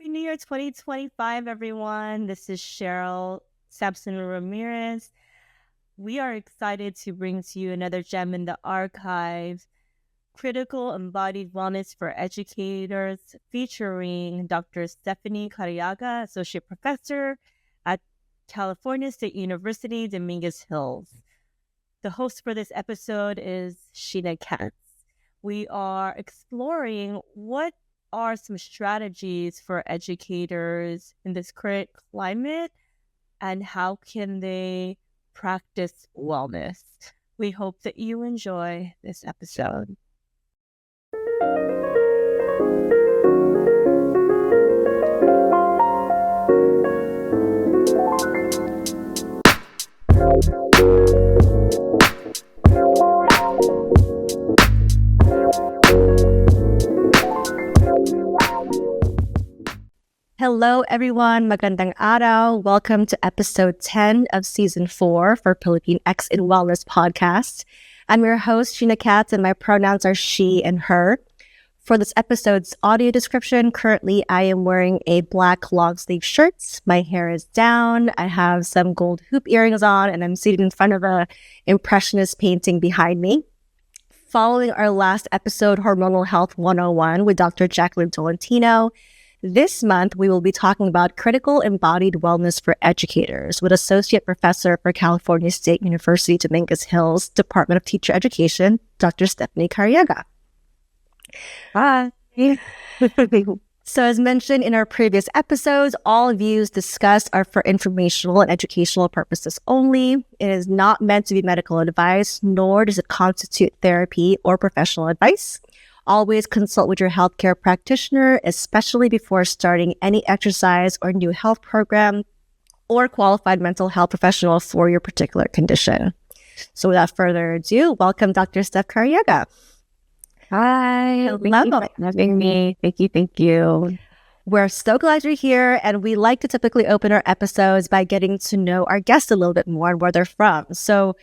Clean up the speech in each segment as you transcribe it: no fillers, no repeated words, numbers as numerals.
Happy New Year 2025, everyone. This is Cheryl Samson Ramirez. We are excited to bring to you another gem in the archive, Critical Embodied Wellness for Educators, featuring Dr. Stephanie Cariaga, Associate Professor at California State University, Dominguez Hills. The host for this episode is Sheena Katz. We are exploring what are some strategies for educators in this current climate and how can they practice wellness. We hope that you enjoy this episode. Hello, everyone. Magandang araw. Welcome to episode 10 of season 4 for Pilipinx in Wellness podcast. I'm your host, Sheena Katz, and my pronouns are she and her. For this episode's audio description, currently I am wearing a black long-sleeve shirt. My hair is down. I have some gold hoop earrings on, and I'm seated in front of a impressionist painting behind me. Following our last episode, Hormonal Health 101 with Dr. Kathleen Torio, this month, we will be talking about critical embodied wellness for educators with Associate Professor for California State University, Dominguez Hills, Department of Teacher Education, Dr. Stephanie Cariaga. Hi. So as mentioned in our previous episodes, all views discussed are for informational and educational purposes only. It is not meant to be medical advice, nor does it constitute therapy or professional advice. Always consult with your healthcare practitioner, especially before starting any exercise or new health program or qualified mental health professional for your particular condition. So without further ado, welcome Dr. Steph Cariaga. Hi. Hello. Thank you for having me. Thank you. We're so glad you're here, and we like to typically open our episodes by getting to know our guests a little bit more and where they're from. So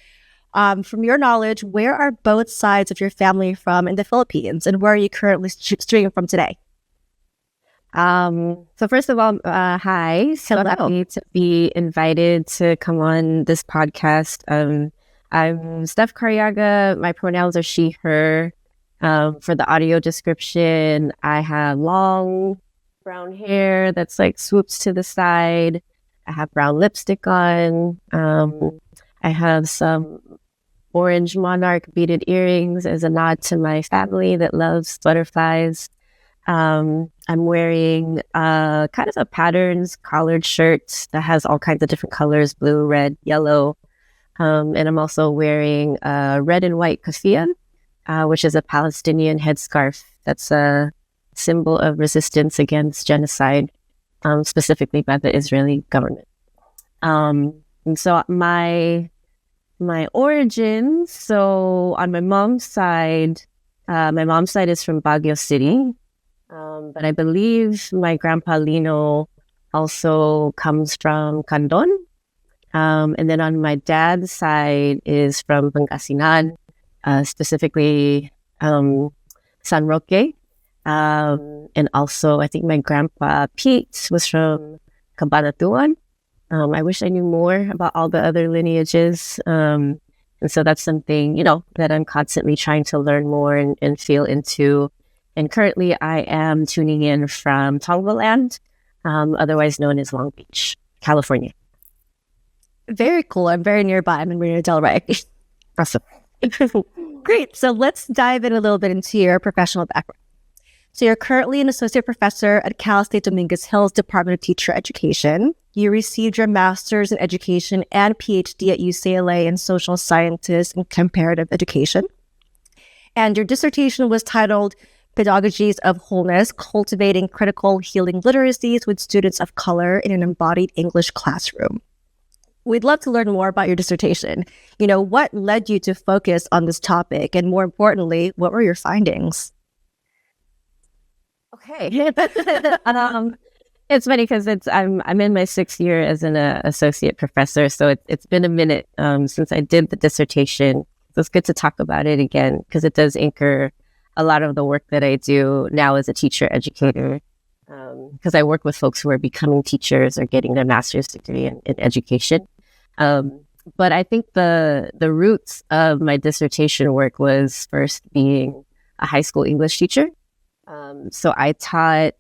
from your knowledge, where are both sides of your family from in the Philippines, and where are you currently streaming from today? So first of all, hi. So happy to be invited to come on this podcast. I'm Steph Cariaga. My pronouns are she, her. For the audio description, I have long brown hair that's like swoops to the side. I have brown lipstick on. I have some orange monarch beaded earrings as a nod to my family that loves butterflies. I'm wearing kind of a patterns collared shirt that has all kinds of different colors, blue, red, yellow. And I'm also wearing a red and white kafia, which is a Palestinian headscarf that's a symbol of resistance against genocide, specifically by the Israeli government. And so my origins, so on my mom's side is from Baguio City, but I believe my grandpa Lino also comes from Candon. And then on my dad's side is from Pangasinan, specifically San Roque. And also I think my grandpa Pete was from Cabanatuan. I wish I knew more about all the other lineages. And so that's something, that I'm constantly trying to learn more and feel into. And currently I am tuning in from Tongvaland, otherwise known as Long Beach, California. Very cool. I'm very nearby. I'm in Marina Del Rey. Awesome. Great. So let's dive in a little bit into your professional background. So you're currently an associate professor at Cal State Dominguez Hills Department of Teacher Education. You received your master's in education and Ph.D. at UCLA in social sciences and comparative education. And your dissertation was titled Pedagogies of Wholeness, Cultivating Critical Healing Literacies with Students of Color in an Embodied English Classroom. We'd love to learn more about your dissertation. What led you to focus on this topic? And more importantly, what were your findings? Okay. It's funny because I'm in my 6th year as an associate professor, so it's been a minute since I did the dissertation. So it's good to talk about it again because it does anchor a lot of the work that I do now as a teacher educator. because I work with folks who are becoming teachers or getting their master's degree in education. But I think the roots of my dissertation work was first being a high school English teacher. So I taught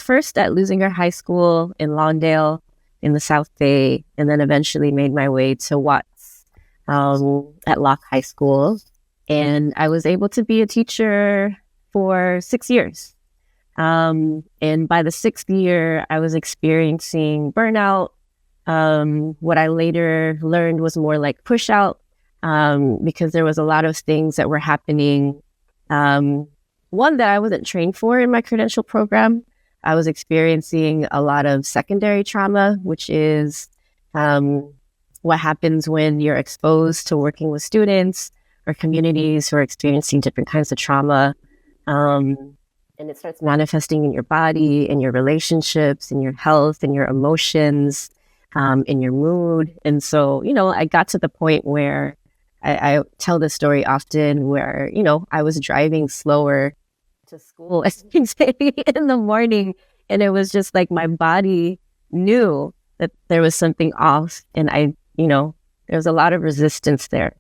first at Lusinger High School in Lawndale in the South Bay, and then eventually made my way to Watts at Locke High School. And I was able to be a teacher for 6 years. And by the 6th year, I was experiencing burnout. What I later learned was more like push out, because there was a lot of things that were happening. One that I wasn't trained for in my credential program. I was experiencing a lot of secondary trauma, which is what happens when you're exposed to working with students or communities who are experiencing different kinds of trauma. And it starts manifesting in your body, in your relationships, in your health, in your emotions, in your mood. And so, I got to the point where I tell this story often where, I was driving slower to school in the morning. And it was just like my body knew that there was something off. And there was a lot of resistance there.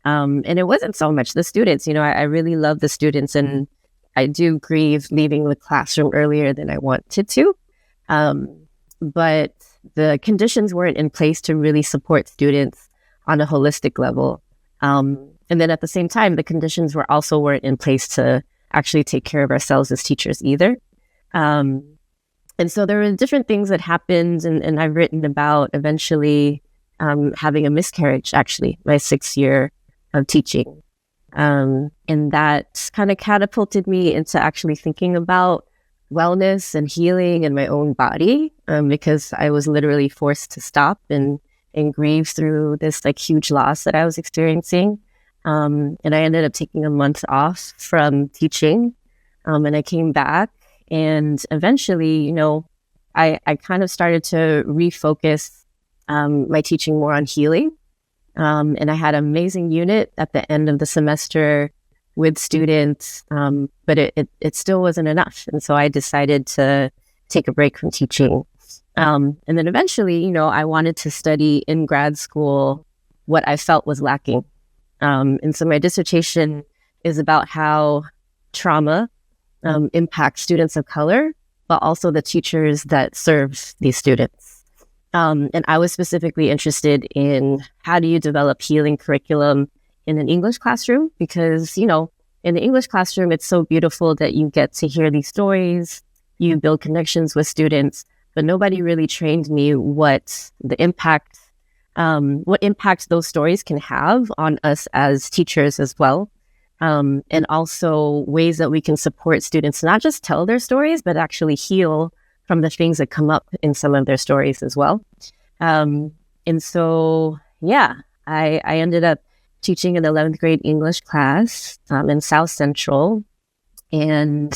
And it wasn't so much the students, I really love the students, and I do grieve leaving the classroom earlier than I wanted to. But the conditions weren't in place to really support students on a holistic level. And then at the same time, the conditions weren't in place to actually take care of ourselves as teachers either. And so there were different things that happened, and I've written about eventually having a miscarriage, actually, my 6th year of teaching. And that kind of catapulted me into actually thinking about wellness and healing in my own body, because I was literally forced to stop and grieve through this like huge loss that I was experiencing. And I ended up taking a month off from teaching, and I came back, and eventually, I kind of started to refocus my teaching more on healing. And I had an amazing unit at the end of the semester with students, but it still wasn't enough. And so I decided to take a break from teaching. And then eventually, I wanted to study in grad school what I felt was lacking. And so my dissertation is about how trauma impacts students of color, but also the teachers that serve these students. And I was specifically interested in how do you develop healing curriculum in an English classroom? Because, in the English classroom, it's so beautiful that you get to hear these stories, you build connections with students, but nobody really trained me what impact those stories can have on us as teachers as well. And also ways that we can support students, not just tell their stories, but actually heal from the things that come up in some of their stories as well. And so, I ended up teaching an 11th grade English class in South Central. And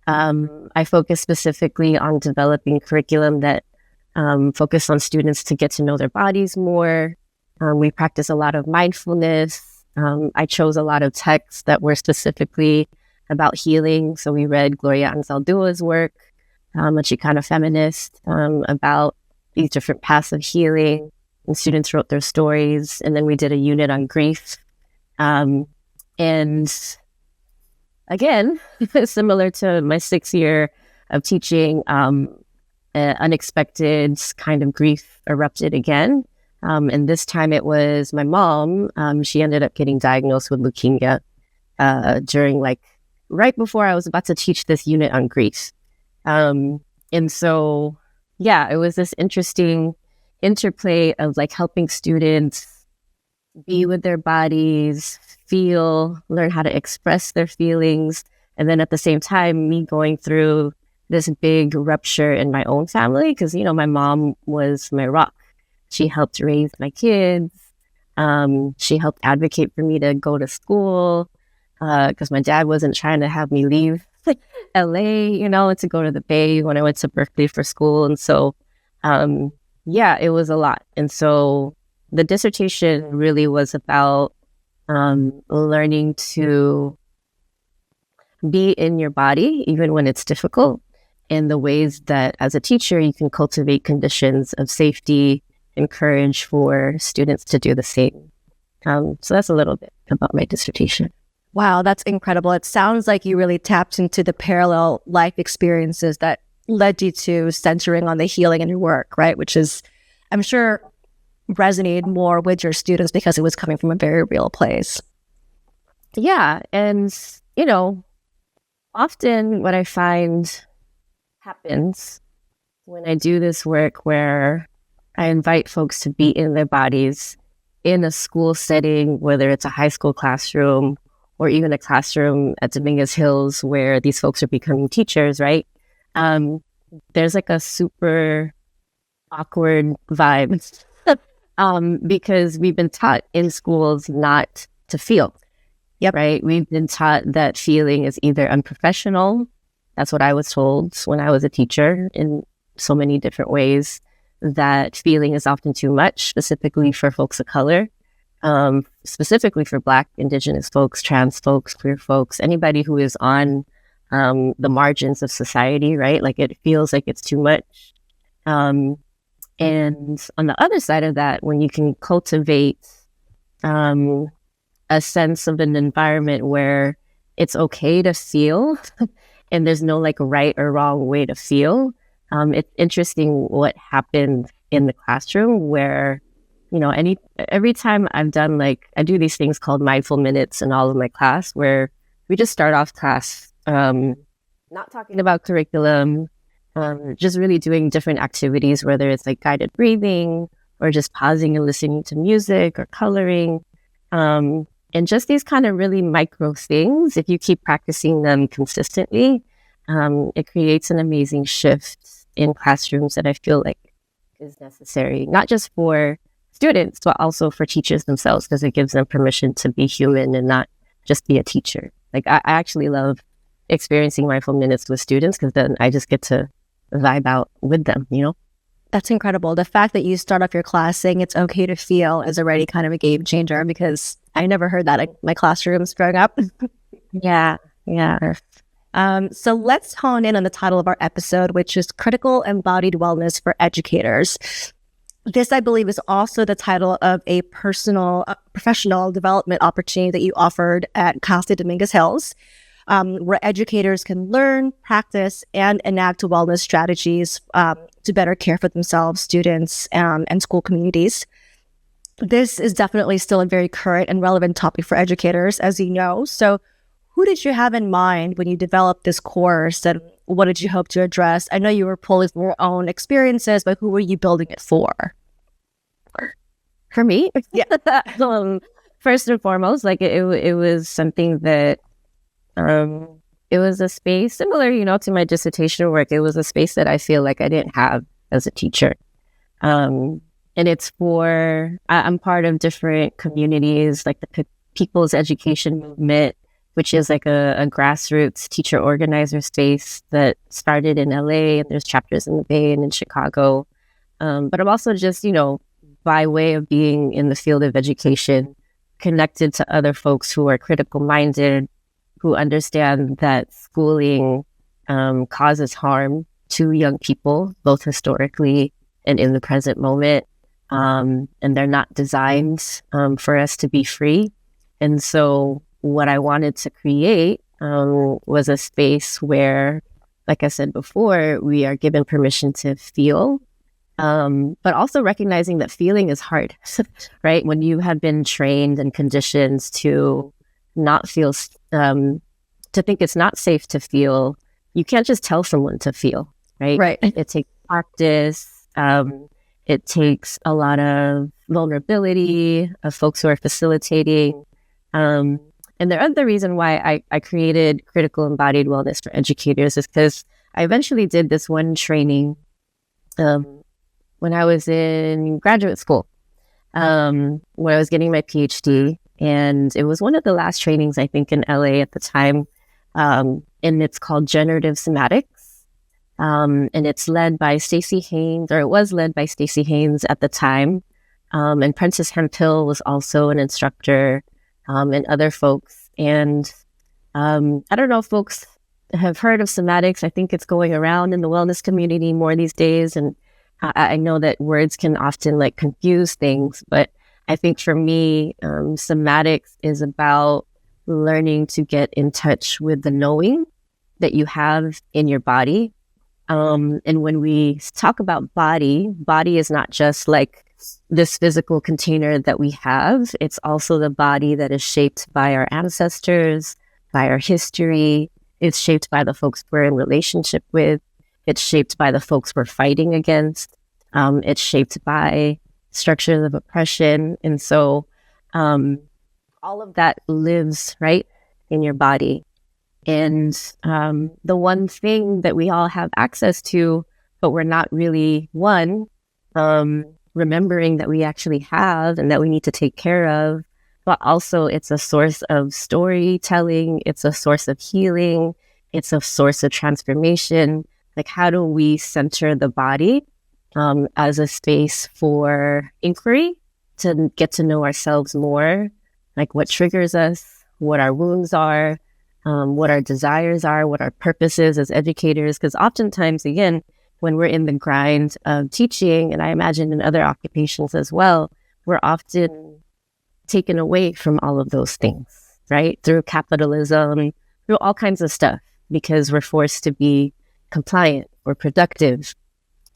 I focused specifically on developing curriculum that focused on students to get to know their bodies more. We practice a lot of mindfulness. I chose a lot of texts that were specifically about healing. So we read Gloria Anzaldua's work, a Chicana feminist, about these different paths of healing, and students wrote their stories. And then we did a unit on grief. And again, similar to my 6th year of teaching, unexpected kind of grief erupted again. And this time it was my mom. She ended up getting diagnosed with leukemia during right before I was about to teach this unit on grief. And so, it was this interesting interplay of helping students be with their bodies, feel, learn how to express their feelings. And then at the same time, me going through this big rupture in my own family, because, my mom was my rock. She helped raise my kids. She helped advocate for me to go to school, because my dad wasn't trying to have me leave LA, to go to the Bay when I went to Berkeley for school. And so, it was a lot. And so the dissertation really was about learning to be in your body, even when it's difficult, and the ways that as a teacher you can cultivate conditions of safety and courage for students to do the same. So that's a little bit about my dissertation. Wow, that's incredible. It sounds like you really tapped into the parallel life experiences that led you to centering on the healing in your work, right? Which is, I'm sure, resonated more with your students because it was coming from a very real place. Yeah. And, you know, often what I find happens when I do this work where I invite folks to be in their bodies in a school setting, whether it's a high school classroom or even a classroom at Dominguez Hills where these folks are becoming teachers, right? There's like a super awkward vibe because we've been taught in schools not to feel. Yep. Right? We've been taught that feeling is either unprofessional. That's what I was told when I was a teacher in so many different ways, that feeling is often too much, specifically for folks of color, specifically for Black, Indigenous folks, trans folks, queer folks, anybody who is on the margins of society, right? Like it feels like it's too much. And on the other side of that, when you can cultivate a sense of an environment where it's okay to feel and there's no like right or wrong way to feel. It's interesting what happened in the classroom where, you know, every time I've done I do these things called mindful minutes in all of my class where we just start off class not talking about curriculum, just really doing different activities, whether it's like guided breathing or just pausing and listening to music or coloring. And just these kind of really micro things, if you keep practicing them consistently, it creates an amazing shift in classrooms that I feel like is necessary, not just for students, but also for teachers themselves, because it gives them permission to be human and not just be a teacher. Like I actually love experiencing mindful minutes with students because then I just get to vibe out with them, you know? That's incredible. The fact that you start off your class saying it's okay to feel is already kind of a game changer because I never heard that in my classrooms growing up. Yeah. So let's hone in on the title of our episode, which is Critical Embodied Wellness for Educators. This, I believe, is also the title of a professional development opportunity that you offered at Dominguez Hills, where educators can learn, practice, and enact wellness strategies to better care for themselves, students, and school communities. This is definitely still a very current and relevant topic for educators, as you know. So who did you have in mind when you developed this course, and what did you hope to address? I know you were pulling from your own experiences, but who were you building it for? For me? Yeah. First and foremost, like it was something that it was a space similar, you know, to my dissertation work. It was a space that I feel like I didn't have as a teacher. And it's I'm part of different communities, like the People's Education Movement, which is like a grassroots teacher organizer space that started in LA, and there's chapters in the Bay and in Chicago. But I'm also just, you know, by way of being in the field of education, connected to other folks who are critical minded, who understand that schooling causes harm to young people, both historically and in the present moment. And they're not designed for us to be free. And so what I wanted to create was a space where, like I said before, we are given permission to feel, but also recognizing that feeling is hard, right? When you have been trained and conditioned to not feel, to think it's not safe to feel, you can't just tell someone to feel, right? Right. It takes practice. It takes a lot of vulnerability of folks who are facilitating. And the other reason why I created Critical Embodied Wellness for Educators is because I eventually did this one training when I was in graduate school, where I was getting my Ph.D. And it was one of the last trainings, I think, in LA at the time. And it's called Generative Somatics. And it's led by Stacey Haynes, or it was led by Stacey Haynes at the time. And Prentice Hemphill was also an instructor, and other folks. And I don't know if folks have heard of somatics. I think it's going around in the wellness community more these days. And I know that words can often like confuse things, but I think for me, somatics is about learning to get in touch with the knowing that you have in your body. And when we talk about body is not just like this physical container that we have. It's also the body that is shaped by our ancestors, by our history. It's shaped by the folks we're in relationship with. It's shaped by the folks we're fighting against. It's shaped by structures of oppression. And so all of that lives right in your body. And the one thing that we all have access to, but we're not really remembering that we actually have and that we need to take care of, but also it's a source of storytelling. It's a source of healing. It's a source of transformation. Like, how do we center the body as a space for inquiry to get to know ourselves more, like what triggers us, what our wounds are, what our desires are, what our purpose is as educators. Because oftentimes, again, when we're in the grind of teaching, and I imagine in other occupations as well, we're often taken away from all of those things, right? Through capitalism, through all kinds of stuff, because we're forced to be compliant or productive,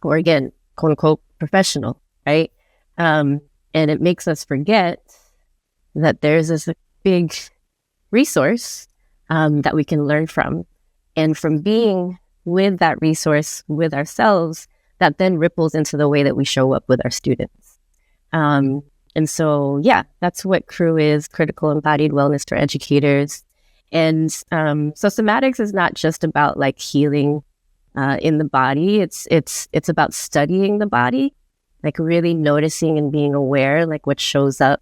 or again, quote unquote, professional, right? And it makes us forget that there's this big resource that we can learn from. And from being with that resource with ourselves, that then ripples into the way that we show up with our students. And so, yeah, that's what CREW is, Critical Embodied Wellness for Educators. And so somatics is not just about like healing in the body. It's about studying the body, like really noticing and being aware, like what shows up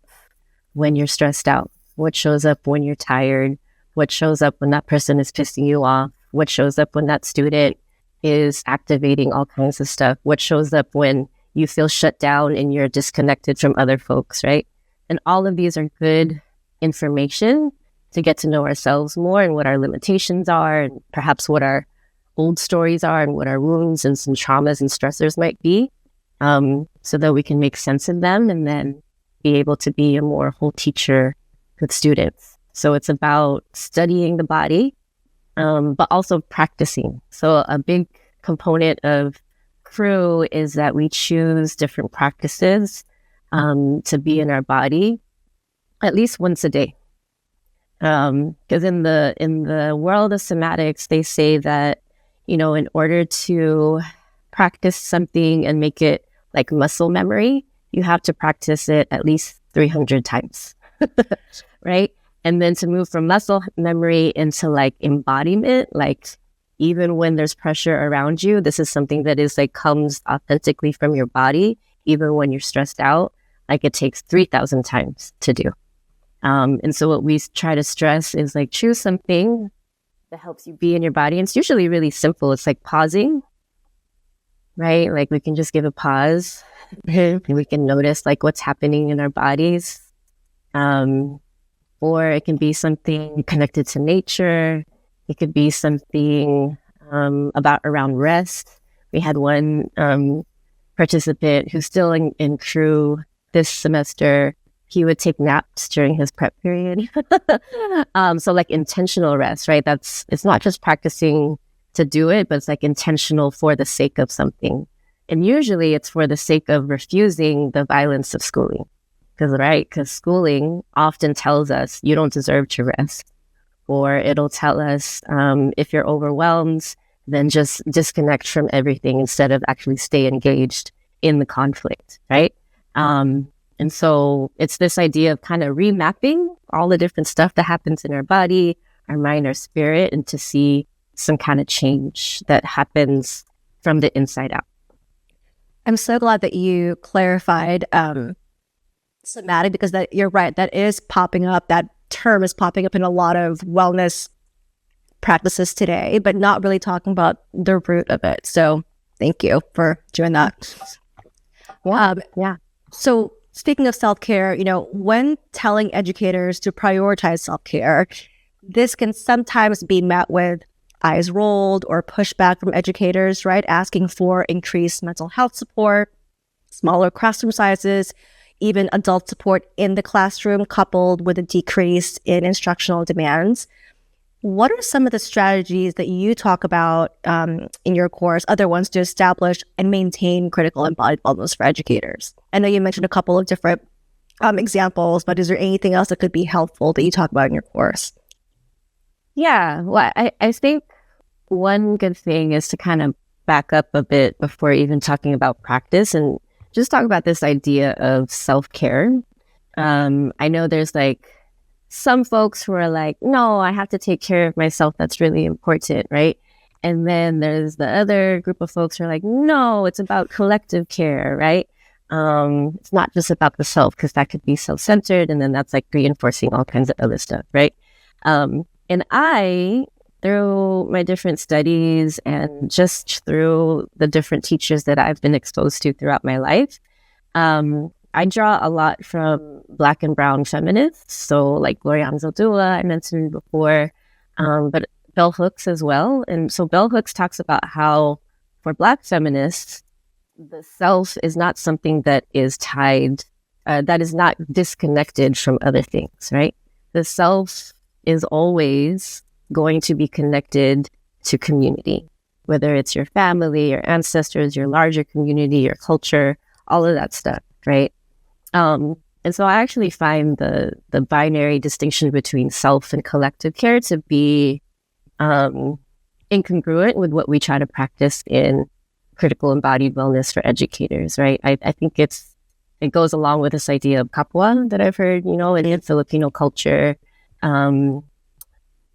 when you're stressed out, what shows up when you're tired, what shows up when that person is pissing you off, what shows up when that student is activating all kinds of stuff, what shows up when you feel shut down and you're disconnected from other folks, right? And all of these are good information to get to know ourselves more and what our limitations are, and perhaps what our old stories are and what our wounds and some traumas and stressors might be, so that we can make sense of them and then be able to be a more whole teacher with students. So it's about studying the body, but also practicing. So a big component of CREW is that we choose different practices to be in our body at least once a day. Because in the world of somatics, they say that, you know, in order to practice something and make it like muscle memory, you have to practice it at least 300 times, right? And then to move from muscle memory into like embodiment, like even when there's pressure around you, this is something that is like comes authentically from your body, even when you're stressed out, like it takes 3,000 times to do. And so what we try to stress is like choose something that helps you be in your body. And it's usually really simple. It's like pausing, right? Like we can just give a pause and we can notice like what's happening in our bodies. Or it can be something connected to nature. It could be something around rest. We had one participant who's still in CREW this semester. He would take naps during his prep period. So like intentional rest, right? It's not just practicing to do it, but it's like intentional for the sake of something. And usually it's for the sake of refusing the violence of schooling. Because schooling often tells us you don't deserve to rest. Or it'll tell us if you're overwhelmed, then just disconnect from everything instead of actually stay engaged in the conflict, right? And so it's this idea of kind of remapping all the different stuff that happens in our body, our mind, our spirit, and to see some kind of change that happens from the inside out. I'm so glad that you clarified somatic, because that you're right, that is popping up. That term is popping up in a lot of wellness practices today, but not really talking about the root of it. So thank you for doing that. Yeah. So speaking of self-care, you know, when telling educators to prioritize self-care, this can sometimes be met with, eyes rolled or pushback from educators, right? Asking for increased mental health support, smaller classroom sizes, even adult support in the classroom, coupled with a decrease in instructional demands. What are some of the strategies that you talk about in your course, other ones to establish and maintain critical embodied wellness for educators? I know you mentioned a couple of different examples, but is there anything else that could be helpful that you talk about in your course? Yeah, well, I think one good thing is to kind of back up a bit before even talking about practice and just talk about this idea of self-care. I know there's like some folks who are like, no, I have to take care of myself. That's really important, right? And then there's the other group of folks who are like, no, it's about collective care, right? It's not just about the self, because that could be self-centered, and then that's like reinforcing all kinds of other stuff, right? And I, through my different studies and just through the different teachers that I've been exposed to throughout my life, I draw a lot from Black and brown feminists. So like Gloria Anzaldúa, I mentioned before, but Bell Hooks as well. And so Bell Hooks talks about how for Black feminists, the self is not something that is tied, that is not disconnected from other things, right? The self is always going to be connected to community, whether it's your family, your ancestors, your larger community, your culture, all of that stuff, right? And so I actually find the binary distinction between self and collective care to be incongruent with what we try to practice in critical embodied wellness for educators, right? I think it goes along with this idea of kapwa that I've heard, in Filipino culture.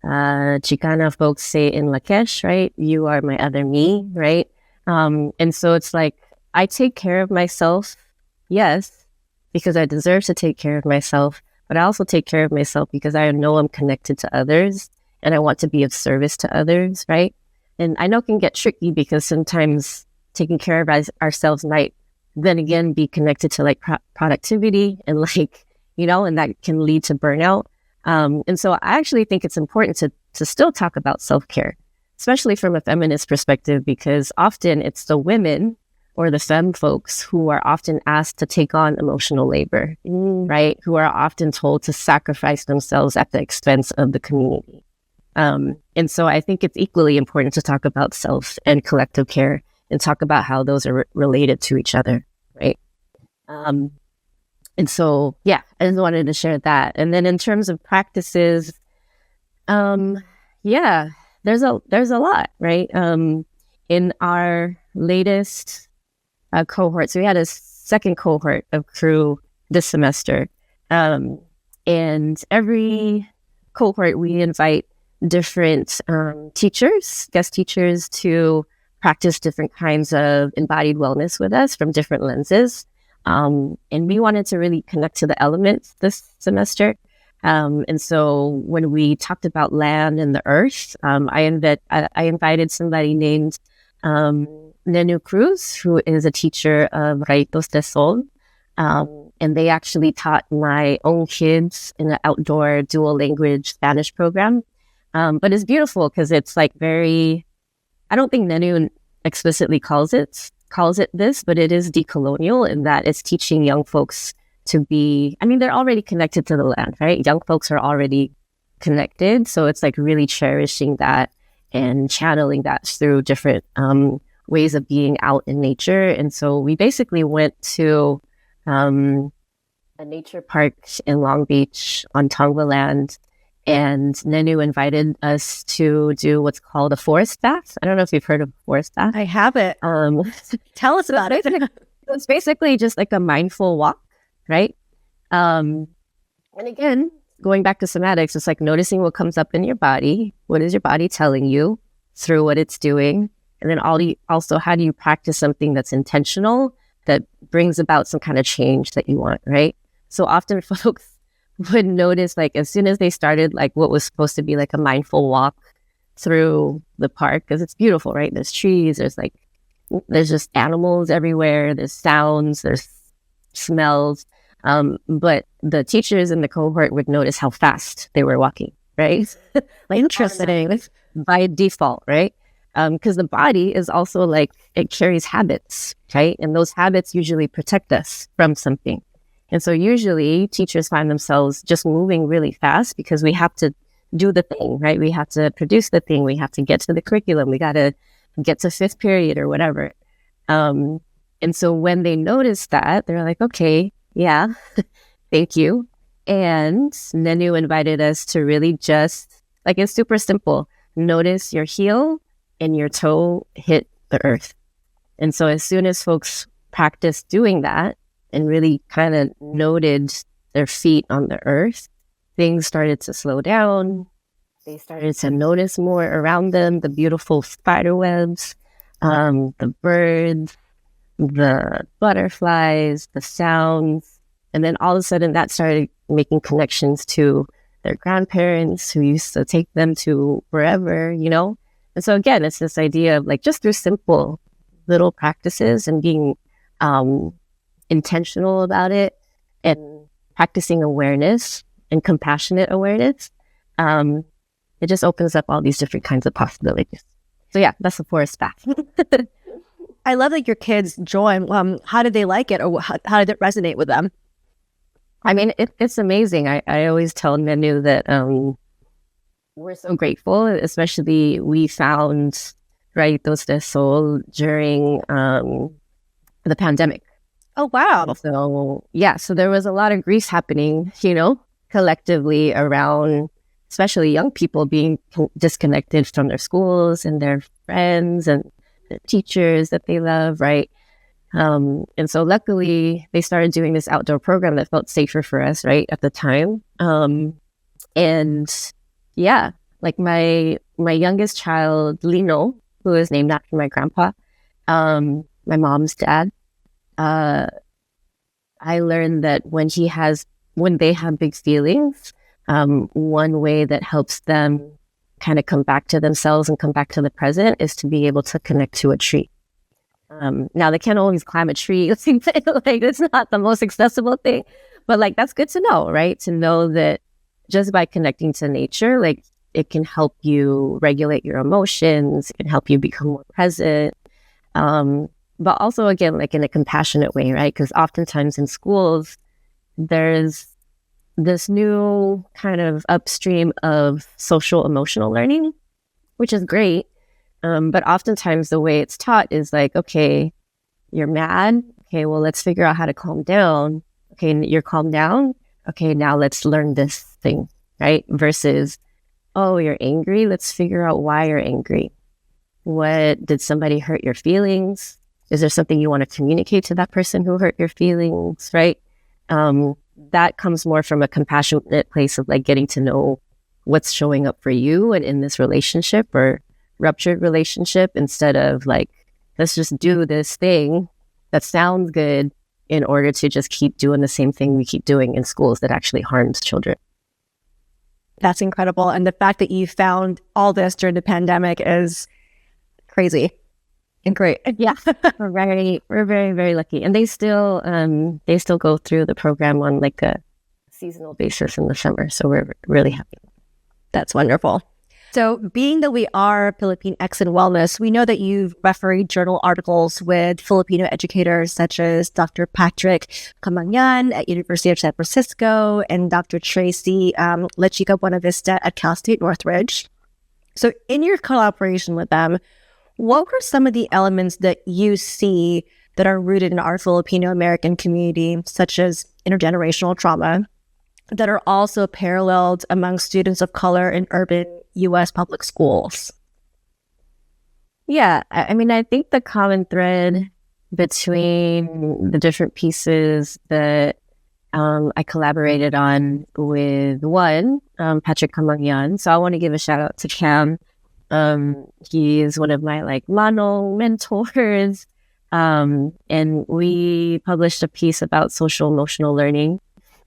Chicana folks say in Lakesh, right? You are my other me, right? And so it's like, I take care of myself, yes, because I deserve to take care of myself, but I also take care of myself because I know I'm connected to others and I want to be of service to others, right? And I know it can get tricky because sometimes taking care of ourselves might then again be connected to like productivity and like, and that can lead to burnout. And so I actually think it's important to still talk about self-care, especially from a feminist perspective, because often it's the women or the femme folks who are often asked to take on emotional labor, right? Who are often told to sacrifice themselves at the expense of the community. And so I think it's equally important to talk about self and collective care and talk about how those are related to each other, right? And so, yeah, I just wanted to share that. And then in terms of practices, yeah, there's a lot, right? In our latest cohort, so we had a second cohort of crew this semester, and every cohort we invite different teachers, guest teachers, to practice different kinds of embodied wellness with us from different lenses. And we wanted to really connect to the elements this semester. And so when we talked about land and the earth, I invited somebody named Nenu Cruz, who is a teacher of Raitos de Sol. And they actually taught my own kids in an outdoor dual language Spanish program. But it's beautiful because it's like I don't think Nenu explicitly calls it this, but it is decolonial in that it's teaching young folks to be, they're already connected to the land, right? Young folks are already connected. So it's like really cherishing that and channeling that through different ways of being out in nature. And so we basically went to a nature park in Long Beach on Tongva land, and Nenu invited us to do what's called a forest bath. I don't know if you've heard of a forest bath. I haven't. Tell us about it. It's basically just like a mindful walk, right? And again, going back to somatics, it's like noticing what comes up in your body. What is your body telling you through what it's doing? And then also, how do you practice something that's intentional, that brings about some kind of change that you want, right? So often folks would notice, like, as soon as they started, like, what was supposed to be like a mindful walk through the park, because it's beautiful, right? There's trees, there's just animals everywhere, there's sounds, there's smells. But the teachers in the cohort would notice how fast they were walking, right? Like, interesting. by default, right? Because the body is also like, it carries habits, right? And those habits usually protect us from something. And so usually teachers find themselves just moving really fast because we have to do the thing, right? We have to produce the thing. We have to get to the curriculum. We got to get to fifth period or whatever. And so when they notice that, they're like, okay, yeah, thank you. And Nenu invited us to really just, like, it's super simple. Notice your heel and your toe hit the earth. And so as soon as folks practiced doing that and really kind of noted their feet on the earth, things started to slow down. They started to notice more around them, the beautiful spider webs, the birds, the butterflies, the sounds. And then all of a sudden that started making connections to their grandparents who used to take them to wherever, you know? And so again, it's this idea of like just through simple little practices and being intentional about it and practicing awareness and compassionate awareness, it just opens up all these different kinds of possibilities. So yeah, that's the forest path. I love that your kids join. How did they like it, or how did it resonate with them? I mean, it's amazing. I always tell Menu that we're so grateful, especially we found Raitos de Sol during the pandemic. Oh, wow. So yeah, so there was a lot of grief happening, you know, collectively around, especially young people being disconnected from their schools and their friends and the teachers that they love, right? And so luckily they started doing this outdoor program that felt safer for us, right, at the time. And yeah, like my youngest child, Lino, who is named after my grandpa, my mom's dad, I learned that when they have big feelings, one way that helps them kind of come back to themselves and come back to the present is to be able to connect to a tree. Now they can't always climb a tree. Like, it's not the most accessible thing, but like, that's good to know, right? To know that just by connecting to nature, like, it can help you regulate your emotions. It can help you become more present. But also, again, like in a compassionate way, right? Because oftentimes in schools, there's this new kind of upstream of social emotional learning, which is great. But oftentimes the way it's taught is like, okay, you're mad. Okay, well, let's figure out how to calm down. Okay, you're calmed down. Okay, now let's learn this thing, right? Versus, oh, you're angry. Let's figure out why you're angry. What, did somebody hurt your feelings? Is there something you want to communicate to that person who hurt your feelings, right? That comes more from a compassionate place of like getting to know what's showing up for you and in this relationship or ruptured relationship, instead of like, let's just do this thing that sounds good in order to just keep doing the same thing we keep doing in schools that actually harms children. That's incredible. And the fact that you found all this during the pandemic is crazy and great. Yeah, we're very, very lucky. And they still go through the program on like a seasonal basis in the summer. So we're really happy. That's wonderful. So being that we are Pilipinx in wellness, we know that you've refereed journal articles with Filipino educators such as Dr. Patrick Camangyan at University of San Francisco and Dr. Tracy Lechica Buenavista at Cal State Northridge. So in your collaboration with them, what were some of the elements that you see that are rooted in our Filipino American community, such as intergenerational trauma, that are also paralleled among students of color in urban U.S. public schools? Yeah, I mean, I think the common thread between the different pieces that I collaborated on with one, Patrick Camangyan. So I want to give a shout out to Cam. He is one of my like Mano mentors. And we published a piece about social emotional learning.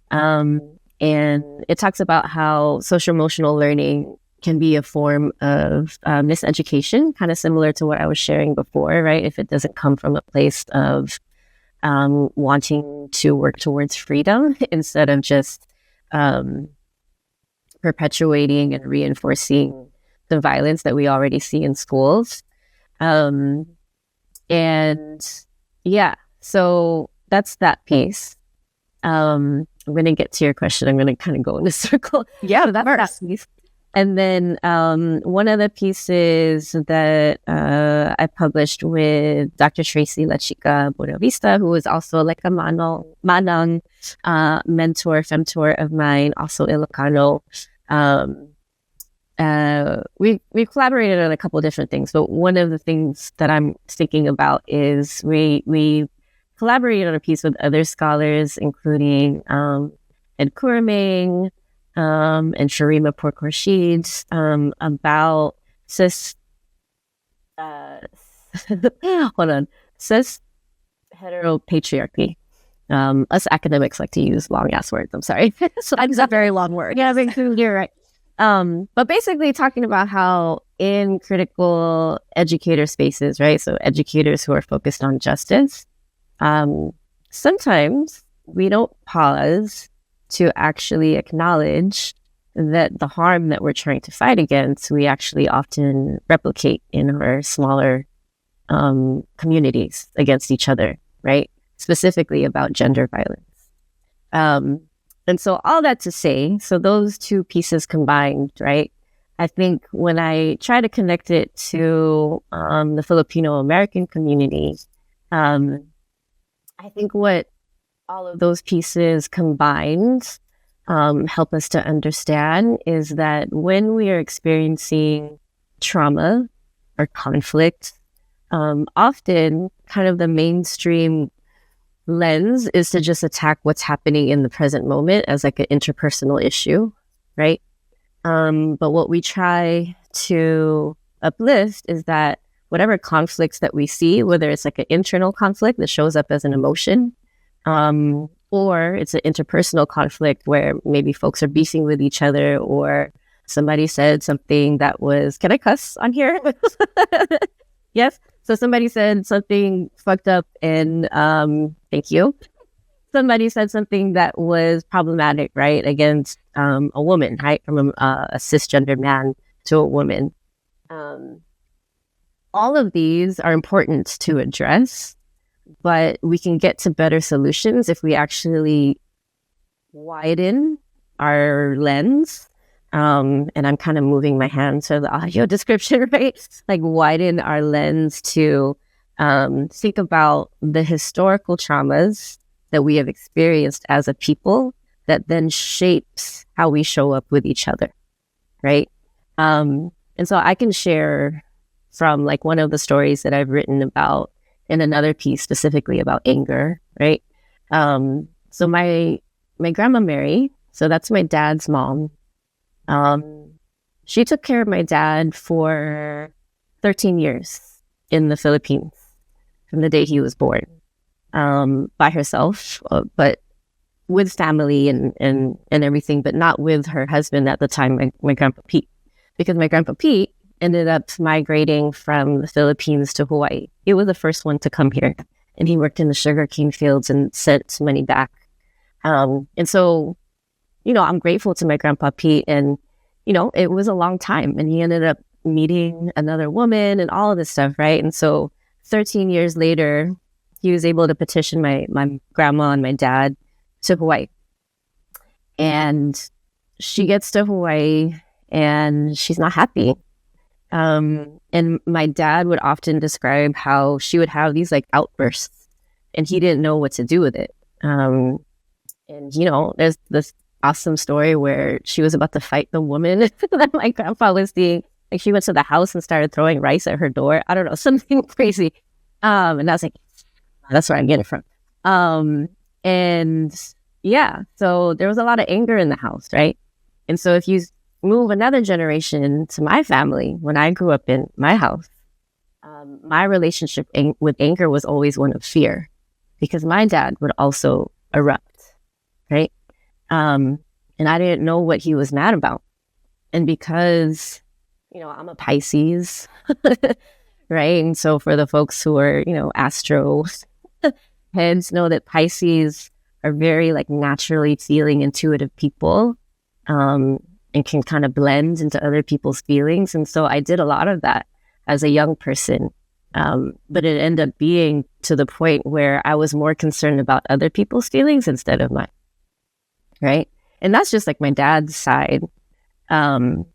And it talks about how social emotional learning can be a form of miseducation, kind of similar to what I was sharing before, right? If it doesn't come from a place of wanting to work towards freedom instead of just perpetuating and reinforcing the violence that we already see in schools. And yeah, so that's that piece. I'm going to get to your question. I'm going to kind of go in a circle. Yeah, so that's that piece. And then one of the pieces that I published with Dr. Tracy La Chica Buenavista, who is also like a manang mentor, femtor of mine, also Ilocano. We collaborated on a couple of different things, but one of the things that I'm thinking about is we collaborated on a piece with other scholars, including Ed Kuraming and Sharima Porkhorshid, about cis heteropatriarchy. Us academics like to use long ass words. I'm sorry. So that's a very long word. Yeah, you're right. But basically talking about how in critical educator spaces, right? So educators who are focused on justice, sometimes we don't pause to actually acknowledge that the harm that we're trying to fight against, we actually often replicate in our smaller communities against each other, right? Specifically about gender violence. And so all that to say, so those two pieces combined, right? I think when I try to connect it to the Filipino American community, I think what all of those pieces combined help us to understand is that when we are experiencing trauma or conflict, often kind of the mainstream lens is to just attack what's happening in the present moment as like an interpersonal issue, right? But what we try to uplift is that whatever conflicts that we see, whether it's like an internal conflict that shows up as an emotion, or it's an interpersonal conflict where maybe folks are beefing with each other, or somebody said something that was, can I cuss on here? Yes. So somebody said something fucked up and thank you. Somebody said something that was problematic, right? Against a woman, right? From a cisgender man to a woman. All of these are important to address, but we can get to better solutions if we actually widen our lens. And I'm kind of moving my hand to the audio description, right? Like widen our lens to think about the historical traumas that we have experienced as a people that then shapes how we show up with each other, right? And so I can share from like one of the stories that I've written about in another piece specifically about anger, right? So my grandma Mary, so that's my dad's mom. She took care of my dad for 13 years in the Philippines from the day he was born, by herself, but with family and everything, but not with her husband at the time, my grandpa Pete, because my grandpa Pete ended up migrating from the Philippines to Hawaii. He was the first one to come here, and he worked in the sugarcane fields and sent money back. And so, you know, I'm grateful to my grandpa Pete, and, you know, it was a long time, and he ended up meeting another woman and all of this stuff, right? And so 13 years later, he was able to petition my grandma and my dad to Hawaii. And she gets to Hawaii and she's not happy. And my dad would often describe how she would have these like outbursts and he didn't know what to do with it. And, you know, there's this awesome story where she was about to fight the woman that my grandpa was seeing. Like she went to the house and started throwing rice at her door. I don't know, something crazy. And I was like, that's where I'm getting it from. And yeah, so there was a lot of anger in the house, right? And so if you move another generation to my family, when I grew up in my house, my relationship with anger was always one of fear, because my dad would also erupt, right? And I didn't know what he was mad about. And because, you know, I'm a Pisces, right? And so for the folks who are, you know, astro heads, know that Pisces are very like naturally feeling, intuitive people. and can kind of blend into other people's feelings. And so I did a lot of that as a young person. But it ended up being to the point where I was more concerned about other people's feelings instead of mine. Right. And that's just like my dad's side. And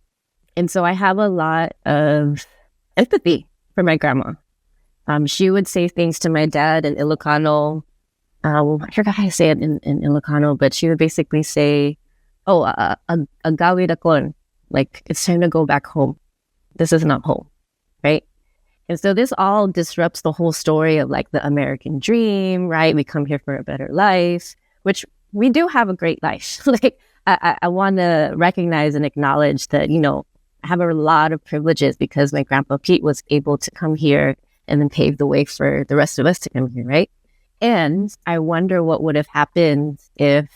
so I have a lot of empathy for my grandma. She would say things to my dad in Ilocano. I forgot how to say it in Ilocano, but she would basically say, oh, agawid akon, like it's time to go back home. This is not home. Right. And so this all disrupts the whole story of like the American dream, right? We come here for a better life, which we do have a great life. Like I want to recognize and acknowledge that, you know, I have a lot of privileges because my grandpa Pete was able to come here and then pave the way for the rest of us to come here, right? And I wonder what would have happened if,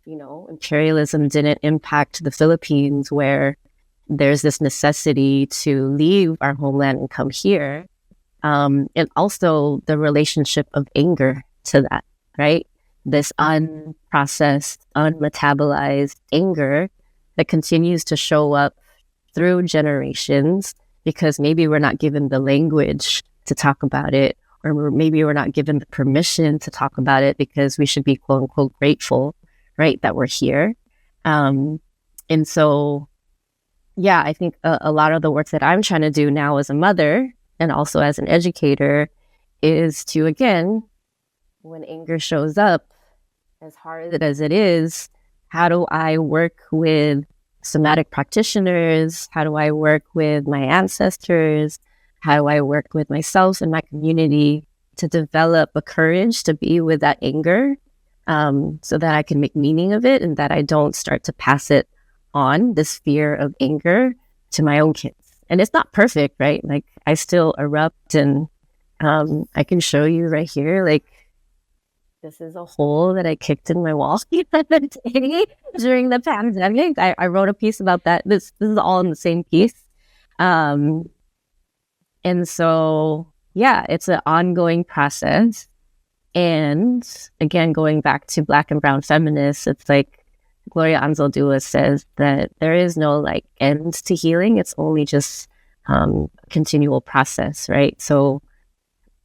you know, imperialism didn't impact the Philippines, where there's this necessity to leave our homeland and come here. And also the relationship of anger to that, right? This unprocessed, unmetabolized anger that continues to show up through generations because maybe we're not given the language to talk about it, or maybe we're not given the permission to talk about it because we should be quote unquote grateful, right, that we're here. And so, yeah, I think a lot of the work that I'm trying to do now as a mother and also as an educator is to, again, when anger shows up, as hard as it is, how do I work with somatic practitioners? How do I work with my ancestors? How do I work with myself and my community to develop a courage to be with that anger, so that I can make meaning of it and that I don't start to pass it on, this fear of anger, to my own kids. And it's not perfect, right? Like I still erupt, and I can show you right here, like this is a hole that I kicked in my wall during the pandemic. I wrote a piece about that. This is all in the same piece. And so, yeah, it's an ongoing process. And again, going back to Black and brown feminists, it's like Gloria Anzaldúa says that there is no like end to healing. It's only just a continual process, right? So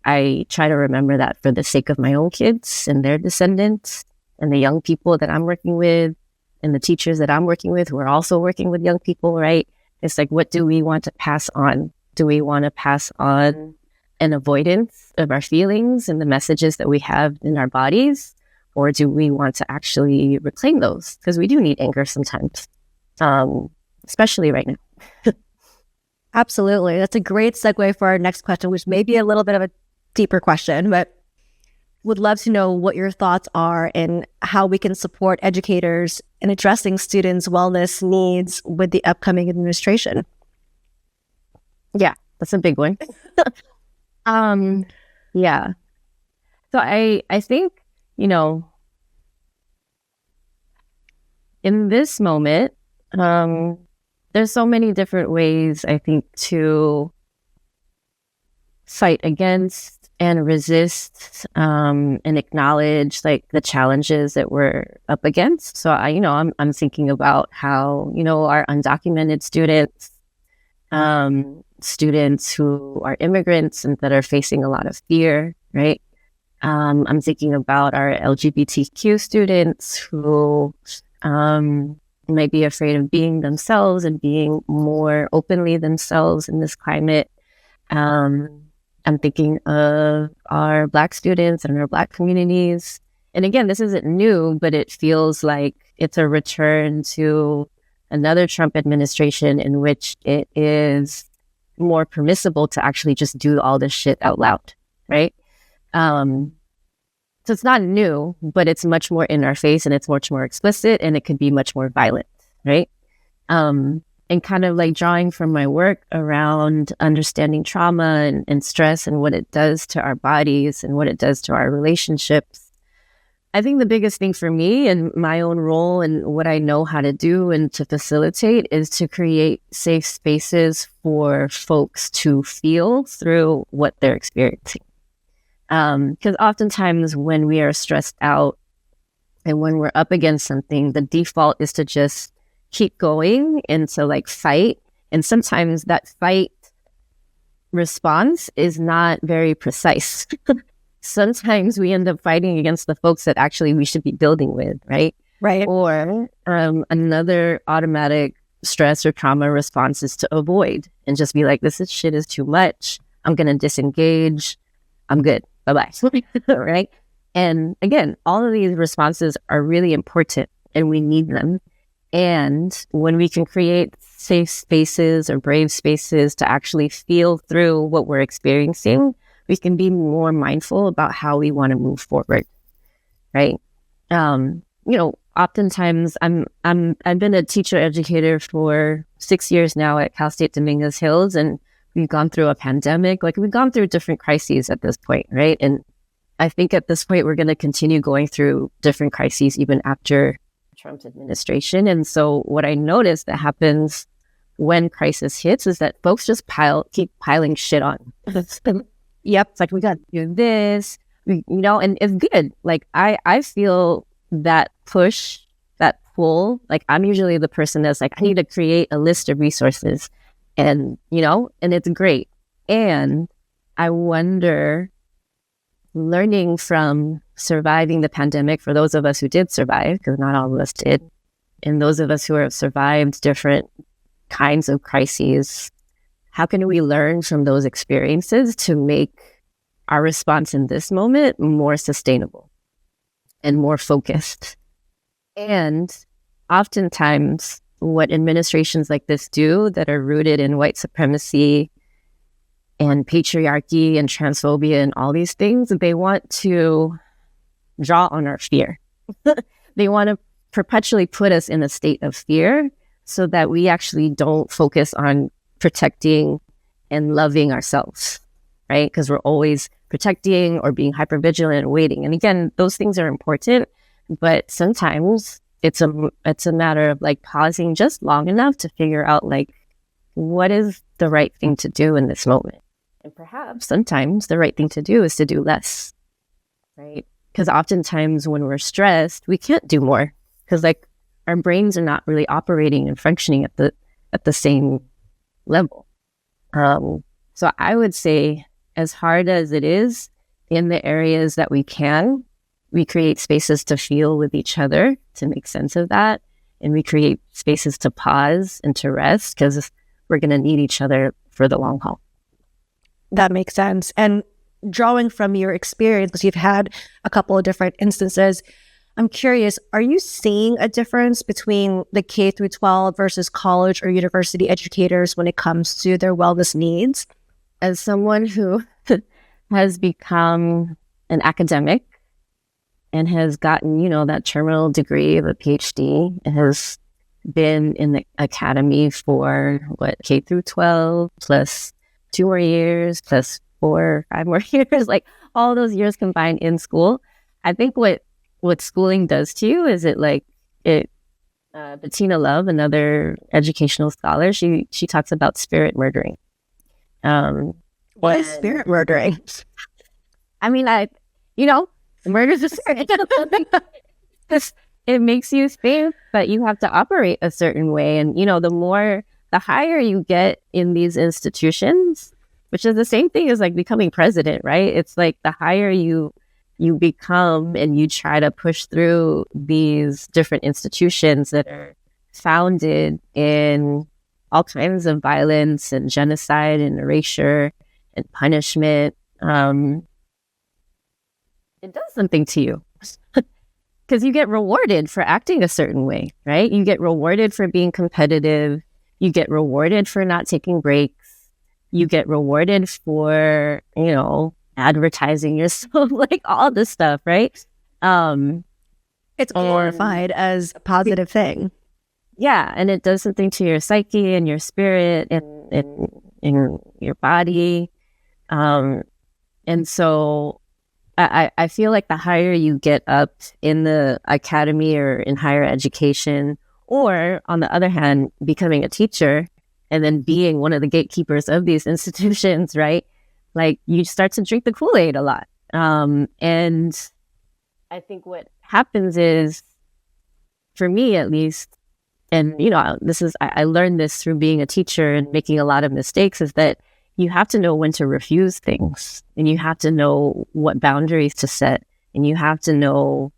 I try to remember that for the sake of my own kids and their descendants and the young people that I'm working with and the teachers that I'm working with who are also working with young people, right? It's like, what do we want to pass on? Do we want to pass on an avoidance of our feelings and the messages that we have in our bodies? Or do we want to actually reclaim those? Because we do need anger sometimes, especially right now. Absolutely. That's a great segue for our next question, which may be a little bit of a deeper question, but would love to know what your thoughts are and how we can support educators in addressing students' wellness needs with the upcoming administration. Yeah, that's a big one. Yeah. So I think, you know, in this moment, there's so many different ways, I think, to fight against and resist and acknowledge like the challenges that we're up against. So I'm thinking about how, you know, our undocumented students, students who are immigrants and that are facing a lot of fear, right? I'm thinking about our LGBTQ students who might be afraid of being themselves and being more openly themselves in this climate. I'm thinking of our Black students and our Black communities. And again, this isn't new, but it feels like it's a return to another Trump administration in which it is more permissible to actually just do all this shit out loud, right? So it's not new, but it's much more in our face and it's much more explicit and it could be much more violent, right? And kind of like drawing from my work around understanding trauma and stress and what it does to our bodies and what it does to our relationships. I think the biggest thing for me and my own role and what I know how to do and to facilitate is to create safe spaces for folks to feel through what they're experiencing. Because oftentimes when we are stressed out and when we're up against something, the default is to just keep going and to like fight. And sometimes that fight response is not very precise. Sometimes we end up fighting against the folks that actually we should be building with, right? Right. Or another automatic stress or trauma response is to avoid and just be like, shit is too much. I'm going to disengage. I'm good. Bye-bye. Right? And again, all of these responses are really important and we need them. And when we can create safe spaces or brave spaces to actually feel through what we're experiencing, we can be more mindful about how we want to move forward. Right? Oftentimes I've been a teacher educator for 6 years now at Cal State Dominguez Hills, and we've gone through a pandemic. Like we've gone through different crises at this point, right? And I think at this point we're going to continue going through different crises even after Trump's administration. And so what I noticed that happens when crisis hits is that folks just keep piling shit on. Yep, it's like we got to do this, and it's good. Like I feel that push, that pull, like I'm usually the person that's like, I need to create a list of resources and it's great. And I wonder, learning from surviving the pandemic, for those of us who did survive, because not all of us did, and those of us who have survived different kinds of crises, how can we learn from those experiences to make our response in this moment more sustainable and more focused? And oftentimes what administrations like this do that are rooted in white supremacy and patriarchy and transphobia and all these things, they want to draw on our fear. They want to perpetually put us in a state of fear so that we actually don't focus on protecting and loving ourselves, right? Because we're always protecting or being hypervigilant and waiting. And again, those things are important, but sometimes it's a matter of like pausing just long enough to figure out like, what is the right thing to do in this moment? And perhaps sometimes the right thing to do is to do less, right? Because oftentimes when we're stressed, we can't do more because like our brains are not really operating and functioning at the same level. So I would say, as hard as it is, in the areas that we can, we create spaces to feel with each other, to make sense of that. And we create spaces to pause and to rest because we're going to need each other for the long haul. That makes sense. And drawing from your experience, because you've had a couple of different instances, I'm curious, are you seeing a difference between the K through 12 versus college or university educators when it comes to their wellness needs? As someone who has become an academic and has gotten, that terminal degree of a Ph.D. and has been in the academy for K through 12 plus 2 more years plus 4, 5 more years, like all those years combined in school. I think what schooling does to you is Bettina Love, another educational scholar, she talks about spirit murdering. What is spirit murdering? I mean, murder's a spirit. It makes you think that you have to operate a certain way. And, the higher you get in these institutions, which is the same thing as like becoming president, right? It's like the higher you become and you try to push through these different institutions that are founded in all kinds of violence and genocide and erasure and punishment. It does something to you because you get rewarded for acting a certain way, right? You get rewarded for being competitive. You get rewarded for not taking breaks. You get rewarded for, advertising yourself, like all this stuff, right? It's glorified as a positive thing. Yeah, and it does something to your psyche and your spirit and your body. And so I feel like the higher you get up in the academy or in higher education, or on the other hand, becoming a teacher and then being one of the gatekeepers of these institutions, right? Like you start to drink the Kool-Aid a lot. And I think what happens is, for me at least, and I learned this through being a teacher and making a lot of mistakes, is that you have to know when to refuse things, and you have to know what boundaries to set, and you have to know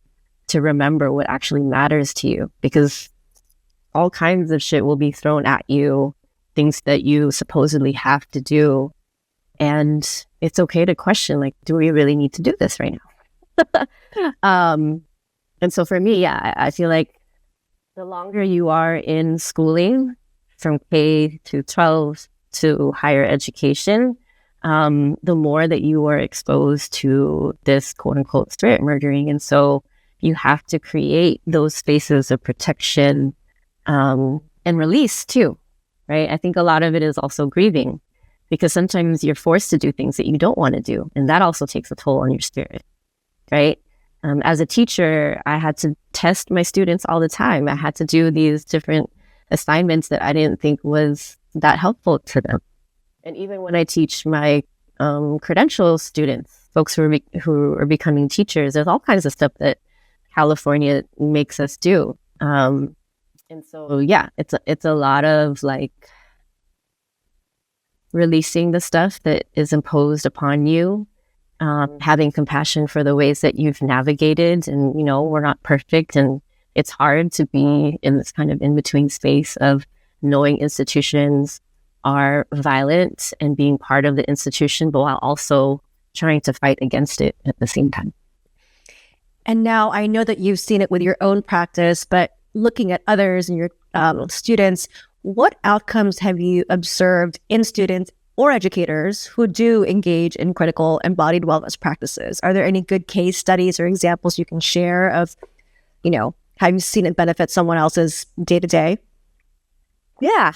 to remember what actually matters to you, because all kinds of shit will be thrown at you, things that you supposedly have to do. And it's okay to question, like, do we really need to do this right now? And so for me, I feel like the longer you are in schooling, from K to 12 to higher education, the more that you are exposed to this quote unquote spirit murdering. And so you have to create those spaces of protection and release too, right? I think a lot of it is also grieving, because sometimes you're forced to do things that you don't want to do. And that also takes a toll on your spirit, right? As a teacher, I had to test my students all the time. I had to do these different assignments that I didn't think was that helpful to them. And even when I teach my credential students, folks who are becoming teachers, there's all kinds of stuff that California makes us do. And so, it's a lot of like releasing the stuff that is imposed upon you, having compassion for the ways that you've navigated. And, we're not perfect, and it's hard to be in this kind of in-between space of knowing institutions are violent and being part of the institution, but while also trying to fight against it at the same time. And now I know that you've seen it with your own practice, but looking at others and your students, what outcomes have you observed in students or educators who do engage in critical embodied wellness practices? Are there any good case studies or examples you can share of, have you seen it benefit someone else's day-to-day? Yeah.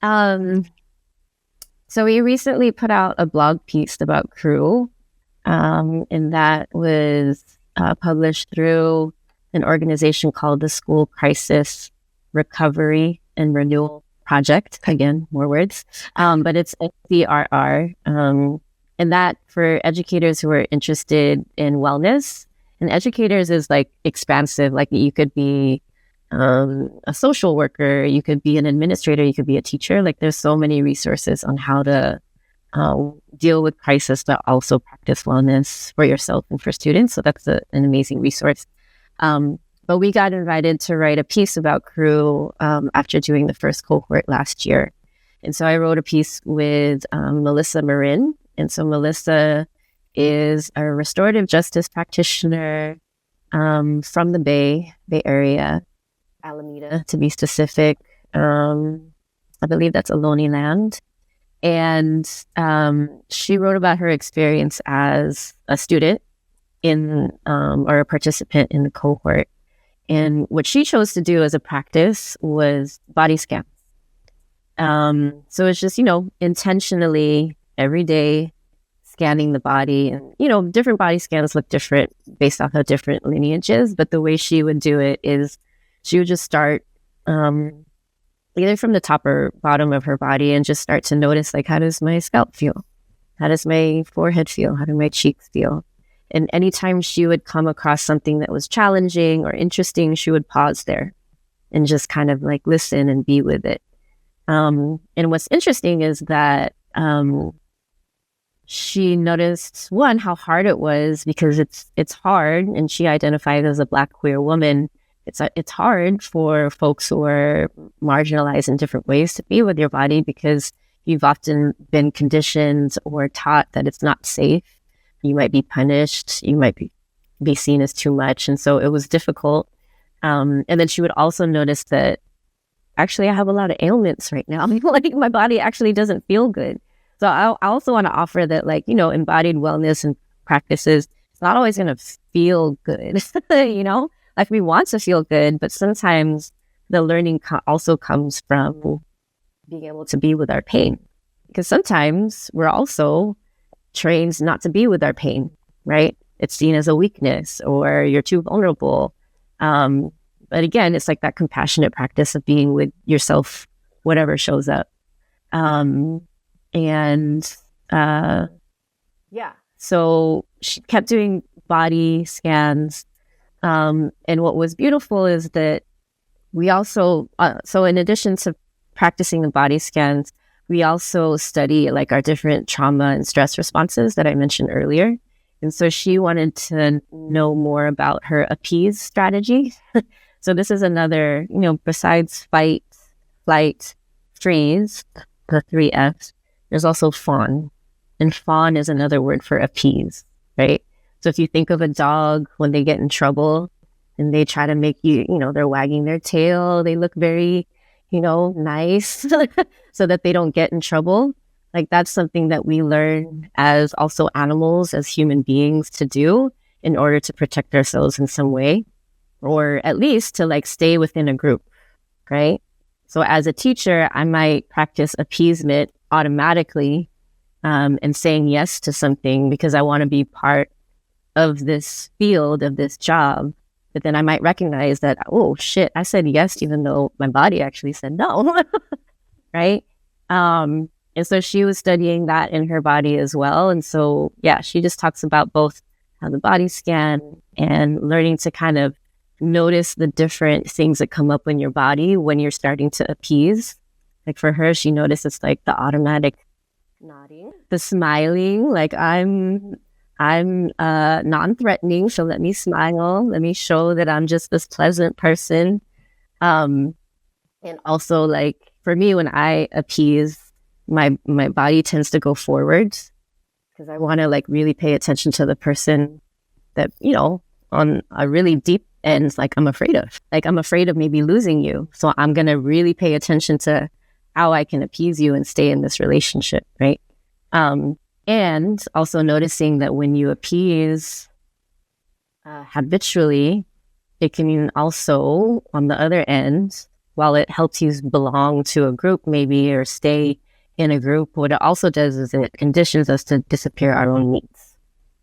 So we recently put out a blog piece about thru, and that was published through an organization called the School Crisis Recovery and Renewal Project. Again, more words, but it's SCRR. And that for educators who are interested in wellness, and educators is like expansive, like you could be a social worker, you could be an administrator, you could be a teacher. Like there's so many resources on how to deal with crisis, but also practice wellness for yourself and for students. So that's an amazing resource. But we got invited to write a piece about thru after doing the first cohort last year. And so I wrote a piece with Melissa Marin. And so Melissa is a restorative justice practitioner from the Bay Area, Alameda to be specific. I believe that's Ohlone land. And she wrote about her experience as a student or a participant in the cohort. And what she chose to do as a practice was body scans. So it's just, intentionally every day scanning the body. And, different body scans look different based off of different lineages. But the way she would do it is she would just start either from the top or bottom of her body and just start to notice, like, how does my scalp feel? How does my forehead feel? How do my cheeks feel? And anytime she would come across something that was challenging or interesting, she would pause there and just kind of like listen and be with it. And what's interesting is that she noticed, one, how hard it was, because it's hard, and she identified as a Black queer woman. It's hard for folks who are marginalized in different ways to be with your body, because you've often been conditioned or taught that it's not safe. You might be punished. You might be seen as too much. And so it was difficult. And then she would also notice that, actually, I have a lot of ailments right now. Like my body actually doesn't feel good. So I also want to offer that, like, embodied wellness and practices, it's not always going to feel good, Like we want to feel good, but sometimes the learning also comes from being able to be with our pain. Because sometimes we're also trained not to be with our pain, right? It's seen as a weakness, or you're too vulnerable. But again, it's like that compassionate practice of being with yourself, whatever shows up. So she kept doing body scans. And what was beautiful is that we also, so in addition to practicing the body scans, we also study like our different trauma and stress responses that I mentioned earlier. And so she wanted to know more about her appease strategy. So this is another, besides fight, flight, freeze, the 3 Fs, there's also fawn. And fawn is another word for appease, right? So if you think of a dog when they get in trouble and they try to make you, they're wagging their tail, they look very, nice so that they don't get in trouble. Like that's something that we learn as also animals, as human beings to do in order to protect ourselves in some way, or at least to like stay within a group, right? So as a teacher, I might practice appeasement automatically and saying yes to something because I want to be part of this field, of this job. But then I might recognize that, oh shit, I said yes, even though my body actually said no, right? And so she was studying that in her body as well. And so, yeah, she just talks about both how the body scan and learning to kind of notice the different things that come up in your body when you're starting to appease. Like for her, she notices like the automatic nodding, the smiling, like I'm non-threatening, so let me smile, let me show that I'm just this pleasant person. And also like for me, when I appease, my body tends to go forwards because I want to like really pay attention to the person that, on a really deep end, like I'm afraid of maybe losing you. So I'm going to really pay attention to how I can appease you and stay in this relationship, right? And also noticing that when you appease habitually, it can also, on the other end, while it helps you belong to a group maybe or stay in a group, what it also does is it conditions us to disappear our own needs,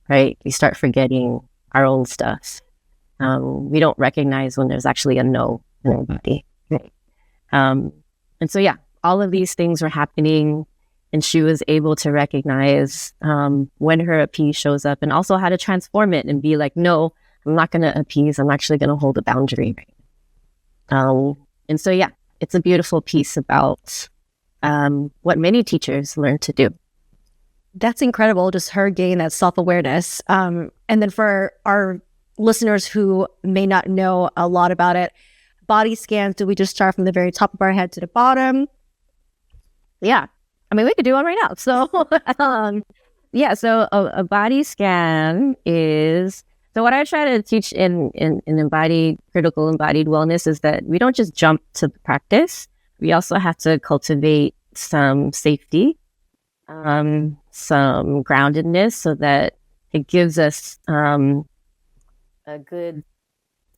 right? We start forgetting our own stuff. We don't recognize when there's actually a no in our body, right? And so, yeah, all of these things were happening. And she was able to recognize when her appease shows up and also how to transform it and be like, no, I'm not going to appease. I'm actually going to hold a boundary. And so, yeah, it's a beautiful piece about what many teachers learn to do. That's incredible. Just her gaining that self-awareness. And then for our listeners who may not know a lot about it, body scans, do we just start from the very top of our head to the bottom? Yeah. I mean, we could do one right now. So, so a body scan is, so what I try to teach in critical embodied wellness is that we don't just jump to the practice. We also have to cultivate some safety, some groundedness so that it gives us a good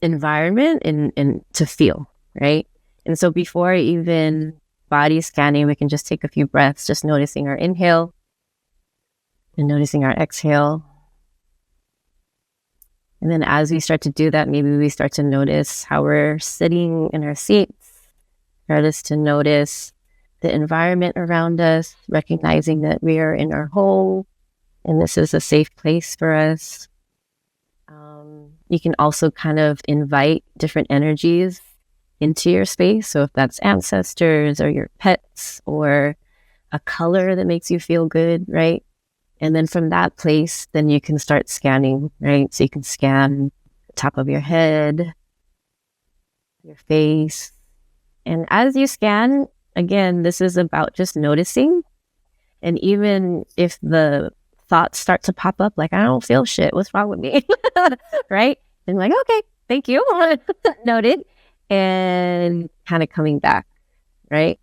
environment and to feel, right? And so before even body scanning, we can just take a few breaths, just noticing our inhale and noticing our exhale. And then as we start to do that, maybe we start to notice how we're sitting in our seats, start to notice the environment around us, recognizing that we are in our home and this is a safe place for us. You can also kind of invite different energies into your space. So if that's ancestors or your pets or a color that makes you feel good, right? And then from that place, then you can start scanning, right? So you can scan the top of your head, your face. And as you scan, again, this is about just noticing. And even if the thoughts start to pop up, like, I don't feel shit, what's wrong with me? Right? And like, okay, thank you. Noted. And kind of coming back, right?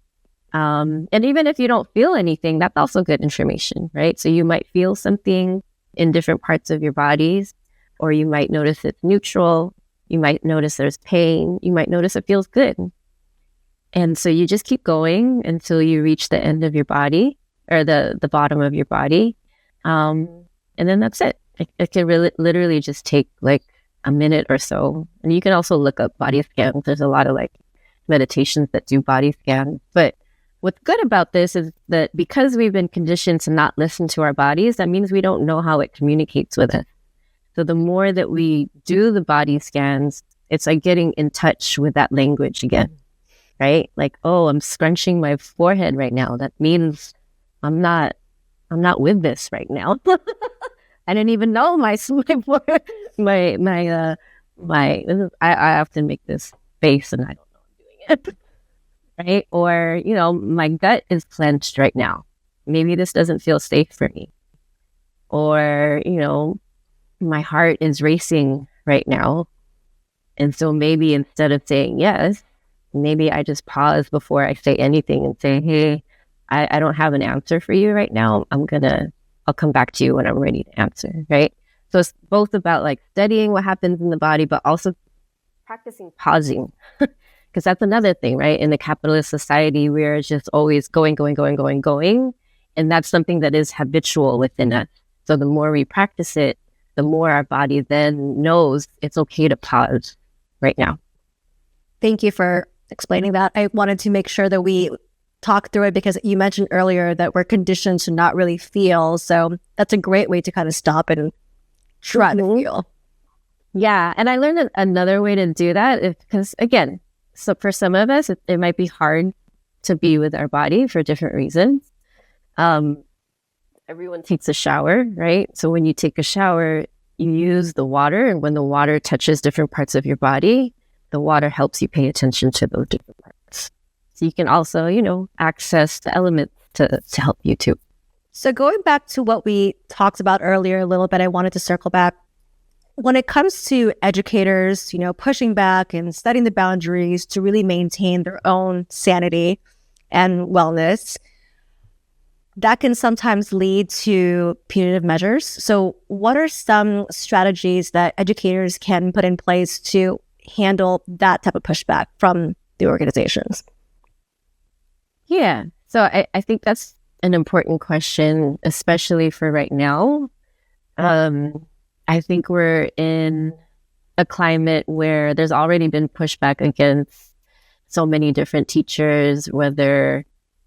And even if you don't feel anything, that's also good information, right? So you might feel something in different parts of your bodies, or you might notice it's neutral. You might notice there's pain. You might notice it feels good. And so you just keep going until you reach the end of your body or the bottom of your body. And then that's it. It can really literally just take like a minute or so. And you can also look up body scans. There's a lot of like meditations that do body scans. But what's good about this is that because we've been conditioned to not listen to our bodies, that means we don't know how it communicates with us. So the more that we do the body scans, It's like getting in touch with that language again, right? Like, oh, I'm scrunching my forehead right now. That means I'm not with this right now. I didn't even know my I often make this face and I don't know I'm doing it. Right? Or, my gut is clenched right now. Maybe this doesn't feel safe for me. Or, my heart is racing right now. And so maybe instead of saying yes, maybe I just pause before I say anything and say, hey, I don't have an answer for you right now. I'll come back to you when I'm ready to answer, right? So it's both about like studying what happens in the body, but also practicing pausing. Because that's another thing, right? In the capitalist society, we're just always going. And that's something that is habitual within us. So the more we practice it, the more our body then knows it's okay to pause right now. Thank you for explaining that. I wanted to make sure that we talk through it because you mentioned earlier that we're conditioned to not really feel. So that's a great way to kind of stop and try to feel. Yeah. And I learned another way to do that because, again, so for some of us, it might be hard to be with our body for different reasons. Everyone takes a shower, right? So when you take a shower, you use the water. And when the water touches different parts of your body, the water helps you pay attention to those different parts. So you can also, access the elements to help you too. So going back to what we talked about earlier a little bit, I wanted to circle back. When it comes to educators, pushing back and setting the boundaries to really maintain their own sanity and wellness, that can sometimes lead to punitive measures. So what are some strategies that educators can put in place to handle that type of pushback from the organizations? Yeah. So I think that's an important question, especially for right now. I think we're in a climate where there's already been pushback against so many different teachers, whether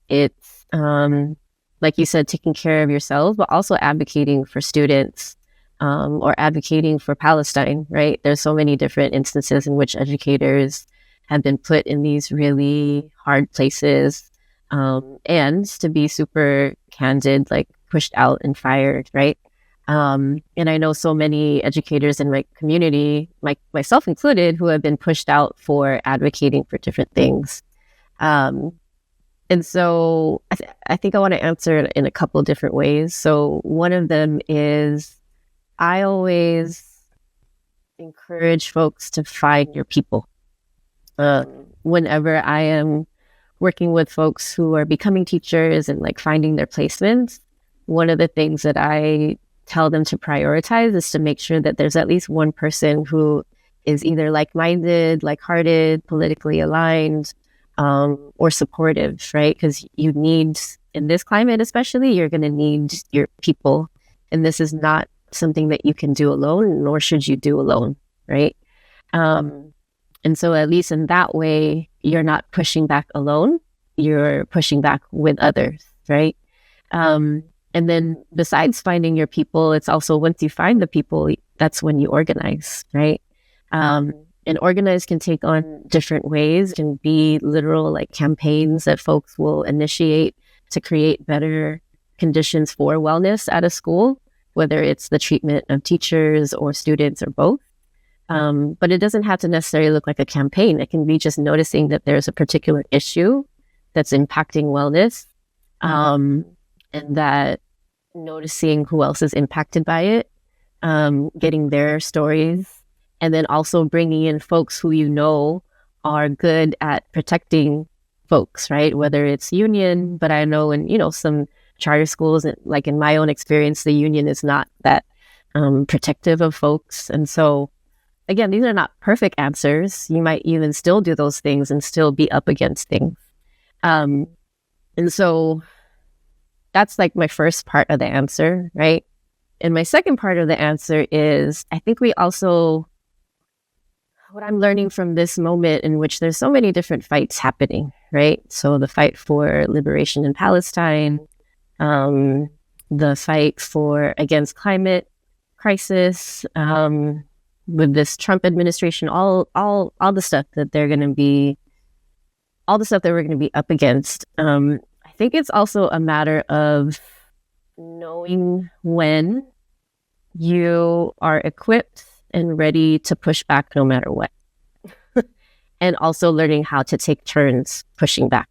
it's, like you said, taking care of yourselves, but also advocating for students or advocating for Palestine, right? There's so many different instances in which educators have been put in these really hard places and, to be super candid, like pushed out and fired, right? And I know so many educators in my community, myself included, who have been pushed out for advocating for different things. And so I think I want to answer it in a couple of different ways. So one of them is I always encourage folks to find your people. Whenever I am working with folks who are becoming teachers and like finding their placements, one of the things that I tell them to prioritize is to make sure that there's at least one person who is either like-minded, like-hearted, politically aligned, or supportive, right? Because you need, in this climate especially, you're going to need your people. And this is not something that you can do alone, nor should you do alone, right? And so at least in that way, you're not pushing back alone, you're pushing back with others, right? And then besides finding your people, it's also once you find the people, that's when you organize, right? And organize can take on different ways. It can be literal like campaigns that folks will initiate to create better conditions for wellness at a school, whether it's the treatment of teachers or students or both. But it doesn't have to necessarily look like a campaign. It can be just noticing that there's a particular issue that's impacting wellness, and that noticing who else is impacted by it, getting their stories, and then also bringing in folks who are good at protecting folks, right? Whether it's union, but I know in, some charter schools, like in my own experience, the union is not that protective of folks. And so, again, these are not perfect answers. You might even still do those things and still be up against things. And so that's like my first part of the answer, right? And my second part of the answer is, I think we also, what I'm learning from this moment in which there's so many different fights happening, right? So the fight for liberation in Palestine, the fight against climate crisis, with this Trump administration, all the stuff that they're going to be, all the stuff that we're going to be up against. I think it's also a matter of knowing when you are equipped and ready to push back no matter what. And also learning how to take turns pushing back.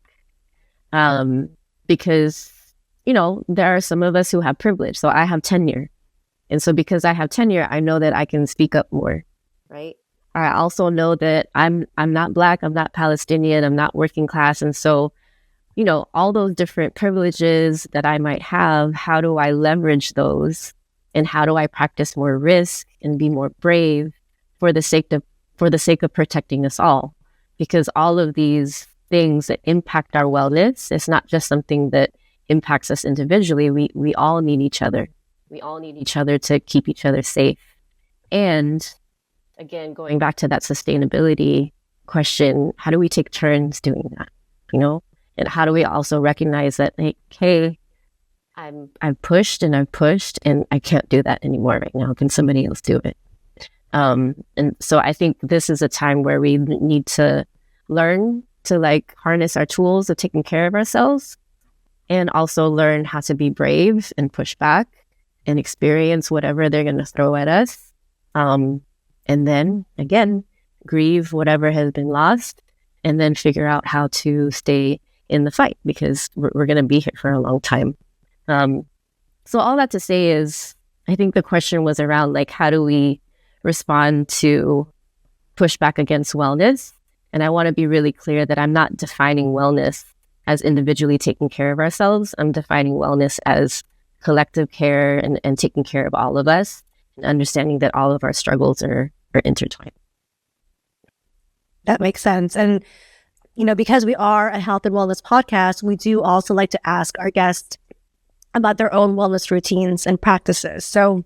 Because, you know, there are some of us who have privilege. So I have tenure. And so because I have tenure, I know that I can speak up more, right? I also know that I'm not Black, I'm not Palestinian, I'm not working class. And so, you know, all those different privileges that I might have, how do I leverage those? And how do I practice more risk and be more brave for the sake of protecting us all? Because all of these things that impact our wellness, it's not just something that impacts us individually. We all need each other. We all need each other to keep each other safe. And again, going back to that sustainability question, how do we take turns doing that? You know, and how do we also recognize that, like, hey, I've pushed and I can't do that anymore right now. Can somebody else do it? And so I think this is a time where we need to learn to like harness our tools of taking care of ourselves, and also learn how to be brave and push back and experience whatever they're going to throw at us. And then again, grieve whatever has been lost, and then figure out how to stay in the fight, because we're going to be here for a long time. So all that to say is, I think the question was around like, how do we respond to pushback against wellness? And I want to be really clear that I'm not defining wellness as individually taking care of ourselves. I'm defining wellness as collective care and taking care of all of us, and understanding that all of our struggles are intertwined. That makes sense. And, you know, because we are a health and wellness podcast, we do also like to ask our guests about their own wellness routines and practices. So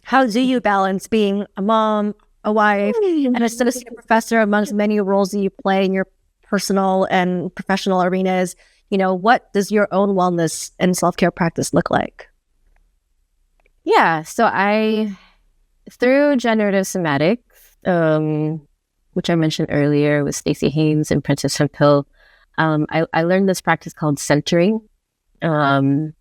how do you balance being a mom, a wife, and an associate professor amongst many roles that you play in your personal and professional arenas? You know, what does your own wellness and self-care practice look like? Yeah, so through Generative Somatics, which I mentioned earlier with Stacey Haynes and Princess Hemphill, I learned this practice called centering. And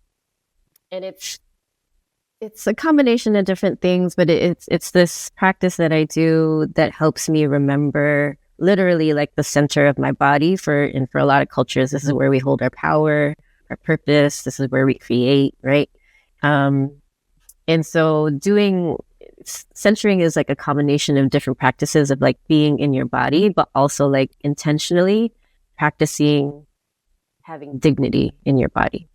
it's a combination of different things, but it's this practice that I do that helps me remember literally like the center of my body. For a lot of cultures, this is where we hold our power, our purpose. This is where we create, right? And so centering is like a combination of different practices of like being in your body, but also like intentionally practicing having dignity in your body.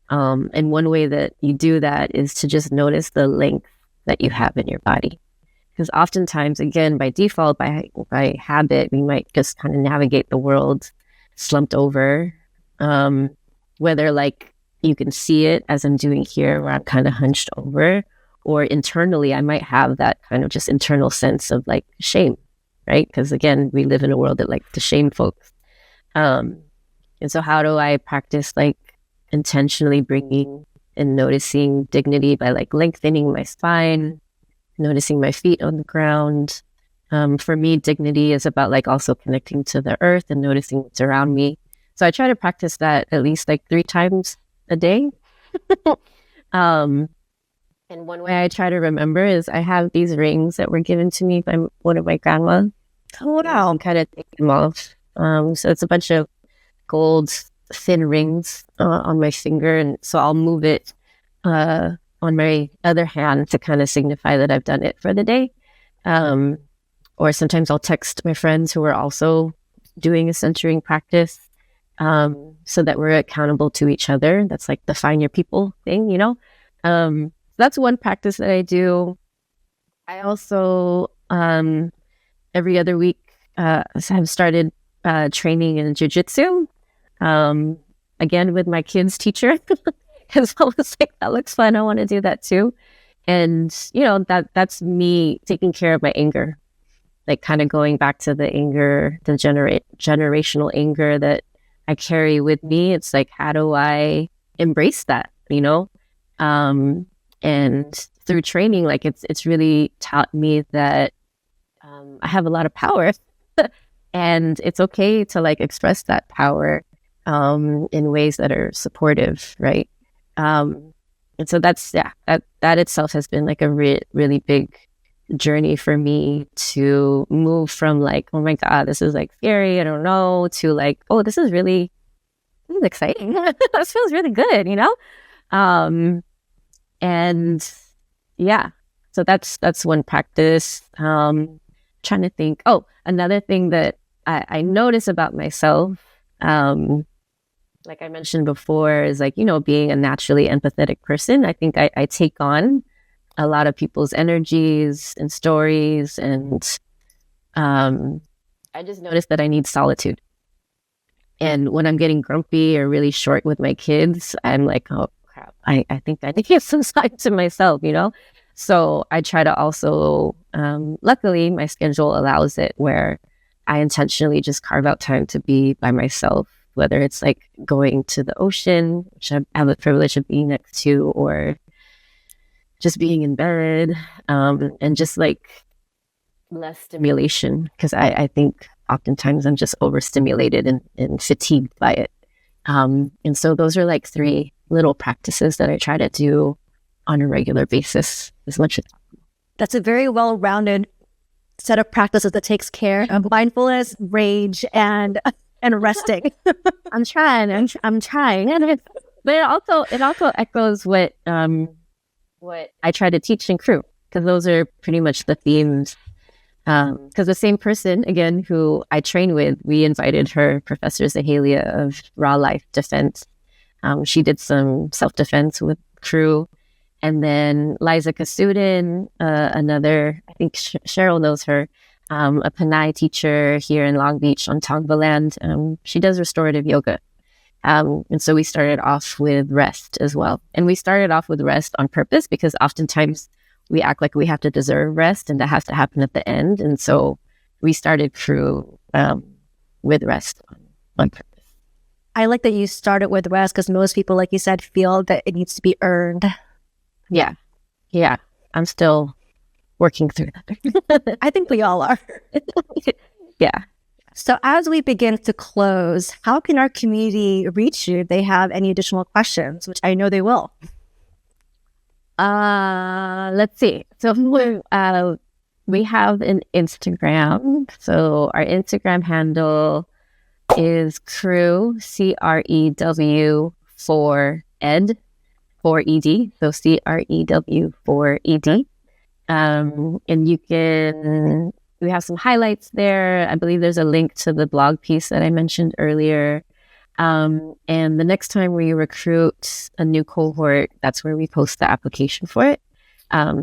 And one way that you do that is to just notice the length that you have in your body. Because oftentimes, again, by default, by habit, we might just kind of navigate the world slumped over. Whether like you can see it as I'm doing here, where I'm kind of hunched over, or internally, I might have that kind of just internal sense of like shame, right? Because again, we live in a world that likes to shame folks. And so how do I practice like intentionally bringing and noticing dignity by like lengthening my spine, noticing my feet on the ground. For me, dignity is about like also connecting to the earth and noticing what's around me. So I try to practice that at least like 3 times a day. And one way I try to remember is I have these rings that were given to me by one of my grandmas. Oh, wow. I'm kind of taking them off. So it's a bunch of gold thin rings on my finger, and so I'll move it on my other hand to kind of signify that I've done it for the day. Or sometimes I'll text my friends who are also doing a centering practice, so that we're accountable to each other. That's like the find your people thing, you know. That's one practice that I do. I also every other week have started training in Jiu-Jitsu. Again, with my kids' teacher, because I was like, that looks fun. I want to do that too. And, you know, that's me taking care of my anger, like kind of going back to the anger, the generational anger that I carry with me. It's like, how do I embrace that, you know? And through training, like it's really taught me that I have a lot of power, and it's okay to like express that power in ways that are supportive, right? And so that itself has been like a really big journey for me to move from like, oh my God, this is like scary, I don't know, to like, oh, this is exciting. This feels really good, you know? And yeah, so that's one practice. Trying to think. Oh, another thing that I notice about myself, like I mentioned before, is like, you know, being a naturally empathetic person. I think I take on a lot of people's energies and stories, and I just noticed that I need solitude. And when I'm getting grumpy or really short with my kids, I'm like, oh crap, I think I need to give some time to myself, you know? So I try to also, luckily my schedule allows it, where I intentionally just carve out time to be by myself, whether it's like going to the ocean, which I have the privilege of being next to, or just being in bed, and just like less stimulation, because I think oftentimes I'm just overstimulated and fatigued by it. And so those are like 3 little practices that I try to do on a regular basis as much as possible. That's a very well-rounded set of practices that takes care of mindfulness, rage, and resting. I'm trying, but it also echoes what I try to teach in crew, because those are pretty much the themes. Because the same person, again, who I train with, we invited her, Professor Zahalia of Raw Life Defense. She did some self-defense with crew. And then Liza Kasudin, another, I think Cheryl knows her, a Panay teacher here in Long Beach on Tongva land. She does restorative yoga. And so we started off with rest as well. And we started off with rest on purpose, because oftentimes we act like we have to deserve rest and that has to happen at the end. And so we started crew with rest on purpose. I like that you started with rest, because most people, like you said, feel that it needs to be earned. Yeah. I'm still working through that. I think we all are. Yeah. So as we begin to close, how can our community reach you if they have any additional questions, which I know they will? Let's see. So we have an Instagram. So our Instagram handle is crew, CREW for ed, for ED. So CREW for ED. And we have some highlights there. I believe there's a link to the blog piece that I mentioned earlier. And the next time we recruit a new cohort, that's where we post the application for it.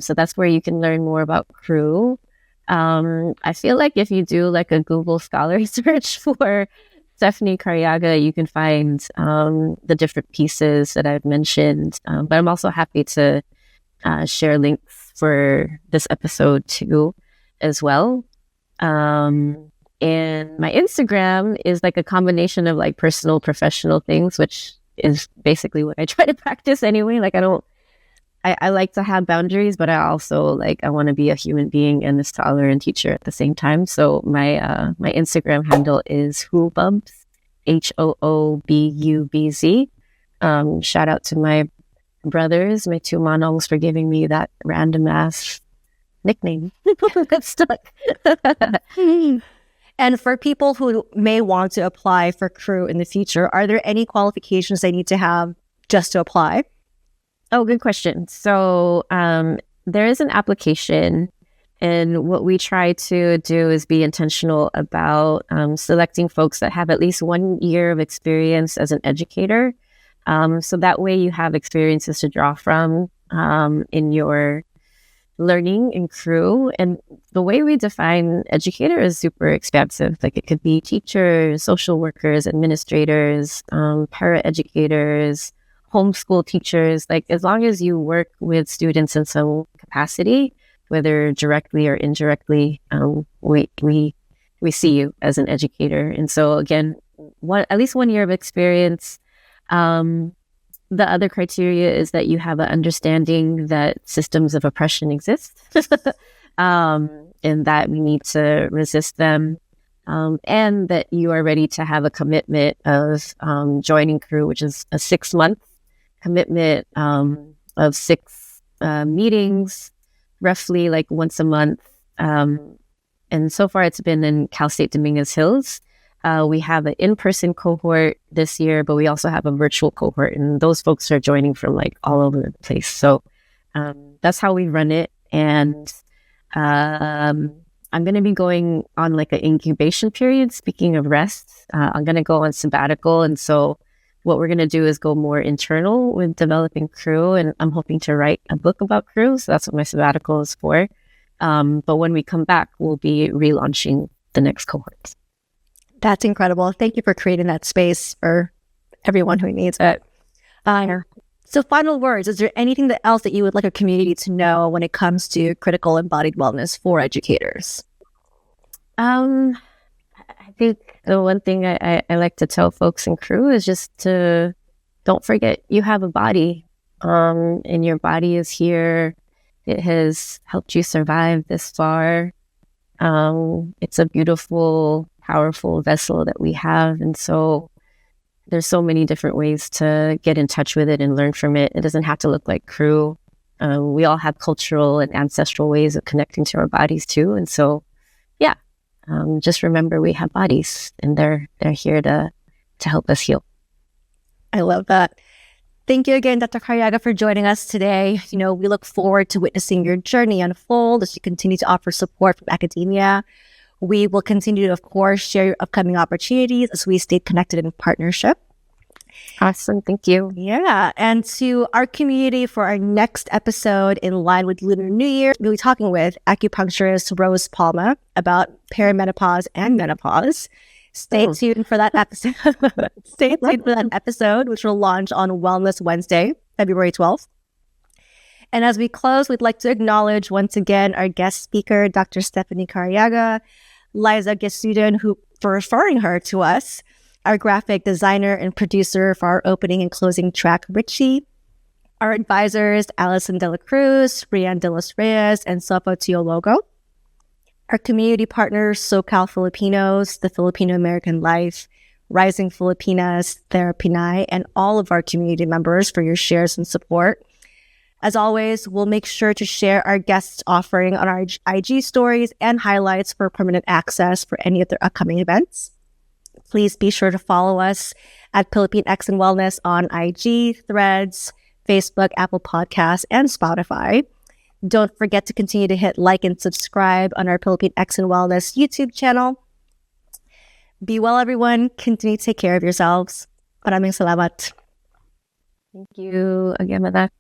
So that's where you can learn more about crew. I feel like if you do like a Google Scholar search for Stephanie Cariaga, you can find the different pieces that I've mentioned. But I'm also happy to share links for this episode too, as well. And my Instagram is like a combination of like personal, professional things, which is basically what I try to practice anyway. Like I like to have boundaries, but I also I want to be a human being and a scholar and teacher at the same time. So my Instagram handle is whoobubs, HOOBUBZ. Shout out to my brothers, my 2 manongs, for giving me that random ass nickname that stuck. And for people who may want to apply for crew in the future, are there any qualifications they need to have just to apply? Oh, good question. So there is an application, and what we try to do is be intentional about selecting folks that have at least 1 year of experience as an educator. So that way you have experiences to draw from in your learning and crew. And the way we define educator is super expansive. Like it could be teachers, social workers, administrators, paraeducators, homeschool teachers. Like as long as you work with students in some capacity, whether directly or indirectly, we see you as an educator. And so again, at least 1 year of experience. The other criteria is that you have an understanding that systems of oppression exist. and that we need to resist them, and that you are ready to have a commitment of joining thru, which is a 6-month commitment of 6 meetings, roughly like once a month. And so far it's been in Cal State Dominguez Hills. We have an in-person cohort this year, but we also have a virtual cohort, and those folks are joining from like all over the place. So that's how we run it. And I'm going to be going on like an incubation period. Speaking of rest, I'm going to go on sabbatical. And so what we're going to do is go more internal with developing thru. And I'm hoping to write a book about thru. So that's what my sabbatical is for. But when we come back, we'll be relaunching the next cohort. That's incredible. Thank you for creating that space for everyone who needs it. So final words, is there anything else that you would like a community to know when it comes to critical embodied wellness for educators? I think the one thing I like to tell folks in thru is just to don't forget you have a body, and your body is here. It has helped you survive this far. It's a beautiful, powerful vessel that we have. And so there's so many different ways to get in touch with it and learn from it. It doesn't have to look like thru. We all have cultural and ancestral ways of connecting to our bodies too. And so, yeah, just remember we have bodies, and they're here to help us heal. I love that. Thank you again, Dr. Cariaga, for joining us today. We look forward to witnessing your journey unfold as you continue to offer support from academia. We will continue to, of course, share your upcoming opportunities as we stay connected in partnership. Awesome. Thank you. Yeah. And to our community, for our next episode in line with Lunar New Year, we'll be talking with acupuncturist Rose Palma about perimenopause and menopause. Stay tuned for that episode. Stay tuned for that episode, which will launch on Wellness Wednesday, February 12th. And as we close, we'd like to acknowledge once again our guest speaker, Dr. Stephanie Cariaga, Liza Gesudin, who for referring her to us, our graphic designer and producer for our opening and closing track, Ritchie, our advisors, Allison De La Cruz, Rian De Los Reyes, and Sofo Teologo, our community partners, SoCal Filipinos, the Filipino American Life, Rising Filipinas, Therapinay, and all of our community members for your shares and support. As always, we'll make sure to share our guests' offering on our IG stories and highlights for permanent access for any of their upcoming events. Please be sure to follow us at Pilipinx and Wellness on IG, Threads, Facebook, Apple Podcasts, and Spotify. Don't forget to continue to hit like and subscribe on our Pilipinx and Wellness YouTube channel. Be well, everyone. Continue to take care of yourselves. Maraming salamat. Thank you again, Mada.